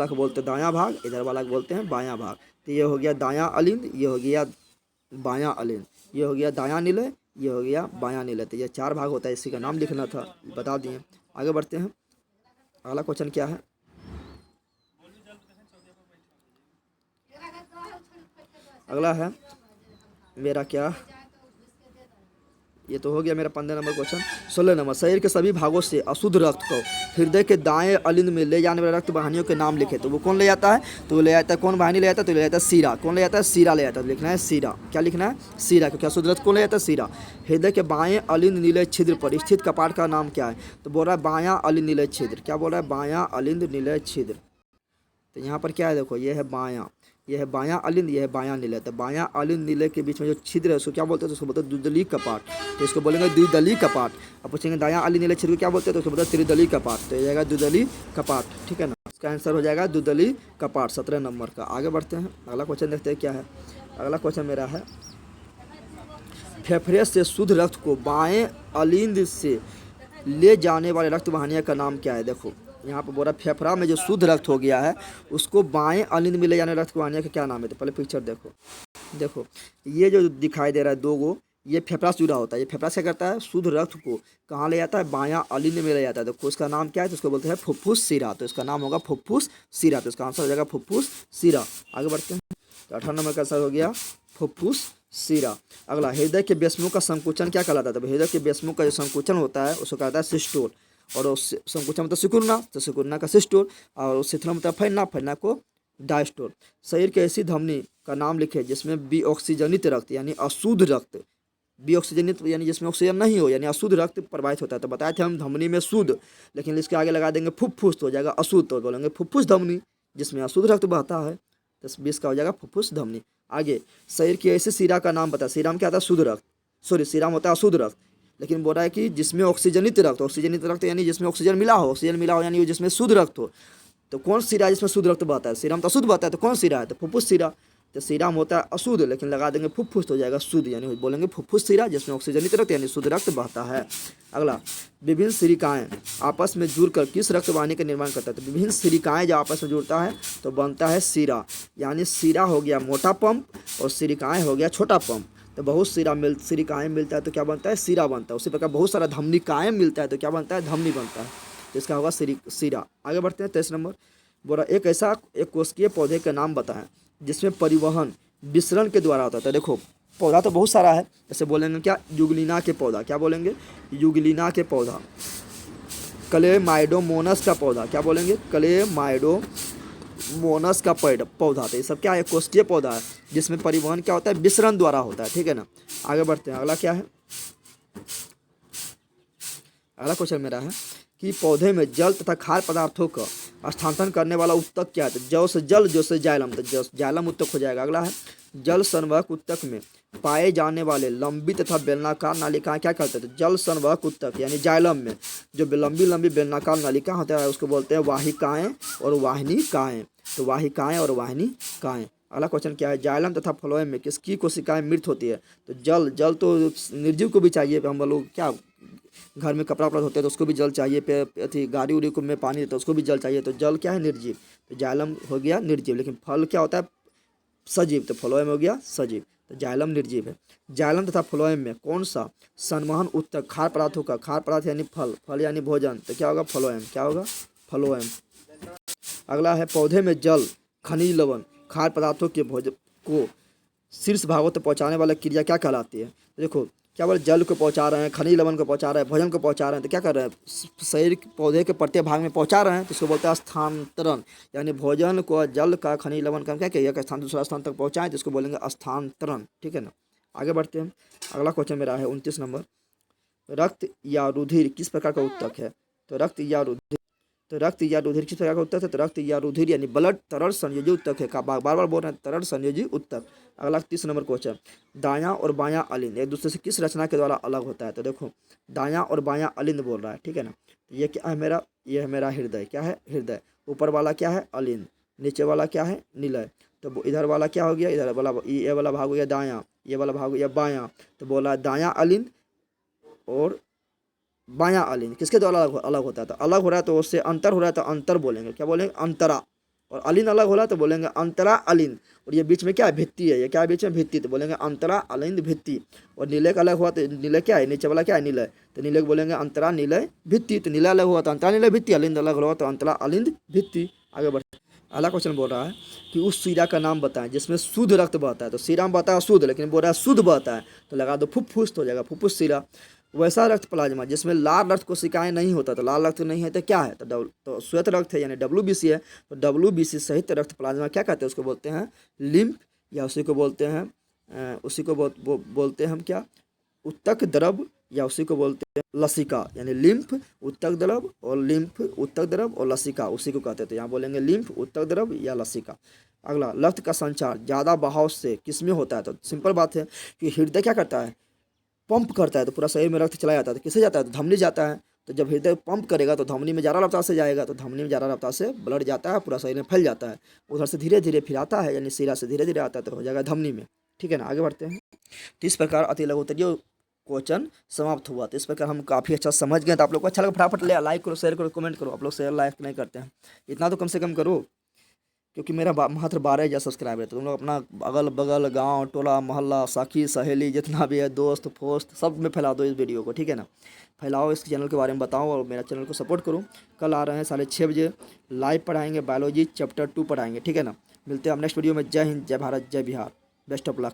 को बोलते हैं दायां भाग, इधर वाला को बोलते हैं बायां भाग। तो ये हो गया दायां अलिंद, ये हो गया बायां अलिंद, ये हो गया दायां निलय, ये हो गया बायां निलय। तो ये 4 भाग होता है, इसी का नाम लिखना था, बता दिए। आगे बढ़ते हैं। अगला क्वेश्चन क्या है, अगला है मेरा क्या, ये तो हो गया मेरा 15 नंबर क्वेश्चन। 16 नंबर, शरीर के सभी भागों से अशुद्ध रक्त को हृदय के दाएं अलिंद में ले जाने वाले रक्त वाहिनियों के नाम लिखे। तो वो कौन ले जाता है, तो वो ले जाता है, कौन वाहिनी ले जाता है, तो ले जाता है सीरा। कौन ले जाता है, सीरा ले जाता है। तो लिखना है सीरा, क्या लिखना है, सीरा, क्योंकि अशुद्ध रक्त कौन ले जाता है, सीरा। हृदय के बाएं अलिंद नीले छिद्र पर स्थित कपाट का नाम क्या है। तो बोल रहा है बायां अलिंद नीले छिद्र। क्या बोल रहा है, बायां अलिंद नीले छिद्र। तो यहाँ पर क्या है, देखो ये है बायां, ये है बायां अलिंद, ये है बायां निलय। तो बायां अलिंद निलय के बीच में जो छिद्र है उसको क्या बोलते हैं, तो उसको बोलते हैं द्विदलीय कपाट। तो इसको बोलेंगे द्विदलीय कपाट। अब पूछेंगे दायां अलिंद निलय छिद्र को क्या बोलते हैं, तो उसको बोलते हैं त्रिदलीय कपाट। तो ये जाएगा द्विदलीय कपाट, ठीक है ना। इसका आंसर हो जाएगा द्विदलीय कपाट, 17 नंबर का। आगे बढ़ते हैं। अगला क्वेश्चन देखते हैं क्या है। अगला क्वेश्चन मेरा है, फेफड़े से शुद्ध रक्त को बाएं अलिंद से ले जाने वाले रक्त वाहिनियों का नाम क्या है। देखो यहाँ पर बोला फेफड़ा में जो शुद्ध रक्त हो गया है उसको बाएं अलिंद में ले जाने रक्त वाहिनियों का क्या नाम है। तो पहले पिक्चर देखो, देखो ये जो दिखाई दे रहा है 2 गो, ये फेफड़ा से जुड़ा होता है। ये फेफड़ा से करता है, शुद्ध रक्त को कहाँ ले जाता है, बायां अलिंद में ले जाता है। तो उसका नाम क्या है, तो उसको बोलते हैं फुफ्फुस सिरा। तो इसका नाम होगा फुफ्फुस सिरा। तो इसका आंसर हो जाएगा फुफ्फुस सिरा। आगे बढ़ते हैं। तो 18 नंबर का आंसर हो गया फुफ्फुस सिरा। अगला, हृदय के बेसमुख का संकुचन क्या कहलाता है। तो हृदय के बेसमुख का जो संकुचन होता है उसको कहता है सिस्टोल। और उस संकुचन मतलब सिकुड़ना, तो सिकुड़ना का सिस्टोल। और शिथिल मतलब फैलना, फैलना को डायस्टोल। शरीर की ऐसी धमनी का नाम लिखे जिसमें विऑक्सीजनित रक्त यानी अशुद्ध रक्त, विऑक्सीजनित यानी जिसमें ऑक्सीजन नहीं हो यानी अशुद्ध रक्त प्रवाहित होता है। तो बताए थे हम धमनी में शुद्ध, लेकिन इसके आगे लगा देंगे फुफ्फुस तो हो जाएगा अशुद्ध। तो बोलेंगे फुफ्फुस धमनी जिसमें अशुद्ध रक्त बहता है। तो 20 का हो जाएगा फुफ्फुस धमनी। आगे, शरीर की ऐसी शिरा का नाम बता। शिरा में क्या आता है, शुद्ध रक्त, सॉरी शिरा में होता है अशुद्ध रक्त, लेकिन बोल रहा है कि जिसमें ऑक्सीजनित रक्त, ऑक्सीजनित रक्त यानी जिसमें ऑक्सीजन मिला हो, ऑक्सीजन मिला हो यानी जिसमें शुद्ध रक्त हो। तो कौन सिरा है जिसमें शुद्ध रक्त बहता है, सिरा में तो अशुद्ध बहता है, तो कौन सिरा है, तो फुफ्फुस सिरा। तो सीरा में होता है अशुद्ध, लेकिन लगा देंगे फुफ्फुस तो हो जाएगा शुद्ध, यानी बोलेंगे फुफ्फुस सीरा जिसमें ऑक्सीजनित रक्त यानी शुद्ध रक्त बहता है। अगला, विभिन्न सिरिकाएँ आपस में जुड़कर किस रक्त वाहिनी का निर्माण करता है? तो विभिन्न सिरिकाएँ जब आपस में जुड़ता है तो बनता है सीरा, यानी सीरा हो गया मोटा पंप और सिरिकाएँ हो गया छोटा पंप। तो बहुत सिरिकाएँ मिलता है तो क्या बनता है? सीरा बनता है। उसी प्रकार बहुत सारा धमनिकाएँ मिलता है तो क्या बनता है? धमनी बनता है। तो इसका होगा सीरा। आगे बढ़ते हैं 23 नंबर। बोला एक कोशिकीय पौधे का नाम बताएं जिसमें परिवहन विसरण के द्वारा होता है। तो देखो पौधा तो बहुत सारा है, जैसे बोलेंगे क्या? युगलिना के पौधा। क्या बोलेंगे? युगलिना के पौधा। क्लेमाइडोमोनस का पौधा। क्या बोलेंगे? क्लेमाइडोमोनस का पौधा। तो ये सब क्या है? कोशिकीय पौधा है जिसमें परिवहन क्या होता है? विसरण द्वारा होता है। ठीक है ना। आगे बढ़ते हैं। अगला क्या है? अगला क्वेश्चन मेरा है कि पौधे में जल तथा खाद्य पदार्थों का स्थानांतरण करने वाला उत्तक क्या है? तो जौ से जल, जो से जाइलम, तो जाइलम उत्तक हो जाएगा। अगला है जल संवहक उत्तक में पाए जाने वाले लंबी तथा बेलनाकार नालिकाएं क्या कहते हैं? तो जल संवहक उत्तक यानी जाइलम में जो लंबी लंबी बेलनाकार नालिका होता है उसको बोलते हैं वाहिकाएं और वाहिनीकाएं। तो वाहिकाएं और वाहिनीकाएं। अगला क्वेश्चन क्या है? जाइलम तथा फ्लोएम में किसकी कोशिकाएं मृत होती है? तो जल तो निर्जीव को भी चाहिए। हम लोग क्या घर में कपड़ा वपड़ा धोते हैं तो उसको भी जल चाहिए, पे गाड़ी उड़ी को में पानी देते हैं उसको भी जल चाहिए। तो जल क्या है? निर्जीव। तो जाइलम हो गया निर्जीव, लेकिन फल क्या होता है? सजीव। तो फ्लोएम हो गया सजीव। तो जाइलम निर्जीव है। जाइलम तथा फ्लोएम में कौन सा संवहन उत्तक खाद्य पदार्थों का, खाद्य पदार्थ यानी फल यानी भोजन, तो क्या होगा? फ्लोएम। क्या होगा? फ्लोएम। अगला है पौधे में जल, खनिज लवण, खाद्य पदार्थों के भोजन को शीर्ष भागों तक पहुँचाने वाला क्रिया क्या कहलाती है? तो देखो क्या बोले? जल को पहुँचा रहे हैं, खनिज लवण को पहुँचा रहे हैं, भोजन को पहुँचा रहे हैं, तो क्या कर रहे हैं? शरीर पौधे के प्रत्येक भाग में पहुँचा रहे हैं, तो इसको बोलते हैं स्थानांतरण। यानी भोजन को, जल का, खनिज लवण का क्या एक स्थान दूसरा स्थान तक पहुँचाएं तो इसको बोलेंगे स्थानांतरण। ठीक है ना। आगे बढ़ते हैं। अगला क्वेश्चन मेरा है 29 नंबर। रक्त या रुधिर किस प्रकार का उत्तक है? तो रक्त या रुधिर किस प्रकार का उत्तक है? तो रक्त या रुधिर यानी ब्लड तरल संयोजी उत्तक है। बार बार बोल रहे हैं तरल संयोजी उत्तक। अगला 30 नंबर क्वेश्चन, दायां और बायां अलिंद एक दूसरे से किस रचना के द्वारा अलग होता है? तो देखो दायां और बायां अलिंद बोल रहा है। ठीक है ना। ये क्या है मेरा? ये है मेरा हृदय। क्या है? हृदय। ऊपर वाला क्या है? अलिंद। नीचे वाला क्या है? निलय। तो इधर वाला क्या हो गया? इधर वाला, ये वाला भाग हो गया दायां, ये वाला भाग हो गया बायां। तो बोला दायां अलिंद और बायां अलिंद किसके द्वारा अलग होता है? तो अलग हो रहा है तो उससे अंतर हो रहा है तो अंतर बोलेंगे। क्या बोलेंगे? अंतरा। और अलिंद अलग हो रहा है तो बोलेंगे अंतरा अलिंद। और ये बीच में क्या है? भित्ति है। ये क्या है? बीच में भित्ति, तो बोलेंगे अंतरा अलिंद भित्ति। और नीले का अलग हुआ तो नीले क्या है? नीचे वाला क्या है? निलय। तो नीले को बोलेंगे अंतरा निलय भित्ति। तो नीला अलग हुआ तो अंतरा निलय भित्ति, अलिंद अलग हुआ तो अंतरा अलिंद भित्ति। आगे बढ़ते। अगला क्वेश्चन बोल रहा है कि उस सीरा का नाम बताएं जिसमें शुद्ध रक्त बहता है। तो सीरा में बता है शुद्ध, लेकिन बोल रहा है शुद्ध बहता है तो लगा दो फुफ्फुस तो हो जाएगा फुफ्फुस सीरा। वैसा रक्त प्लाज्मा जिसमें लाल रक्त कोशिकाएं नहीं होता। तो लाल रक्त नहीं है तो क्या है? तो श्वेत रक्त है यानी WBC है। तो WBC सहित रक्त प्लाज्मा क्या कहते हैं? उसको बोलते हैं लिम्फ, या उसी को बोलते हैं हम क्या? उत्तक द्रव, या उसी को बोलते हैं लसिका। यानी लिम्फ, उत्तक द्रव और लिम्फ, उत्तक द्रव और लसिका उसी को कहते हैं। तो यहाँ बोलेंगे लिम्फ, उत्तक द्रव या लसिका। अगला, रक्त का संचार ज़्यादा बहाव से किसमें होता है? तो सिंपल बात है कि हृदय क्या करता है? पंप करता है तो पूरा शरीर में रक्त चला जाता है। तो किसे जाता है? तो धमनी जाता है। तो जब हृदय पंप करेगा तो धमनी में ज़्यादा रफ्तार से जाएगा, तो धमनी में ज़्यादा रफ्तार से ब्लड जाता है, पूरा शरीर में फैल जाता है। उधर से धीरे धीरे फिर आता है, यानी सिरा से धीरे धीरे आता है तो हो जाएगा धमनी में। ठीक है ना। आगे बढ़ते हैं। तो इस प्रकार अति लघुत्तरीय क्वेश्चन समाप्त हुआ। तो इस प्रकार हम काफ़ी अच्छा समझ गए। तो आप लोग को अच्छा लगा फटाफट लाइक करो, शेयर करो, कमेंट करो। आप लोग शेयर लाइक नहीं करते हैं, इतना तो कम से कम करो, क्योंकि मेरा मात्र 12,000 सब्सक्राइबर है। तो तुम लोग अपना अगल बगल गांव टोला मोहल्ला साखी सहेली जितना भी है दोस्त फोस्त सब में फैला दो इस वीडियो को। ठीक है ना। फैलाओ, इस चैनल के बारे में बताओ और मेरा चैनल को सपोर्ट करो। कल आ रहे हैं 6:30 बजे लाइव पढ़ाएंगे, बायोलॉजी चैप्टर 2 पढ़ाएंगे। ठीक है ना। मिलते हैं हम नेक्स्ट वीडियो में। जय हिंद, जय भारत, जय बिहार। Best of luck.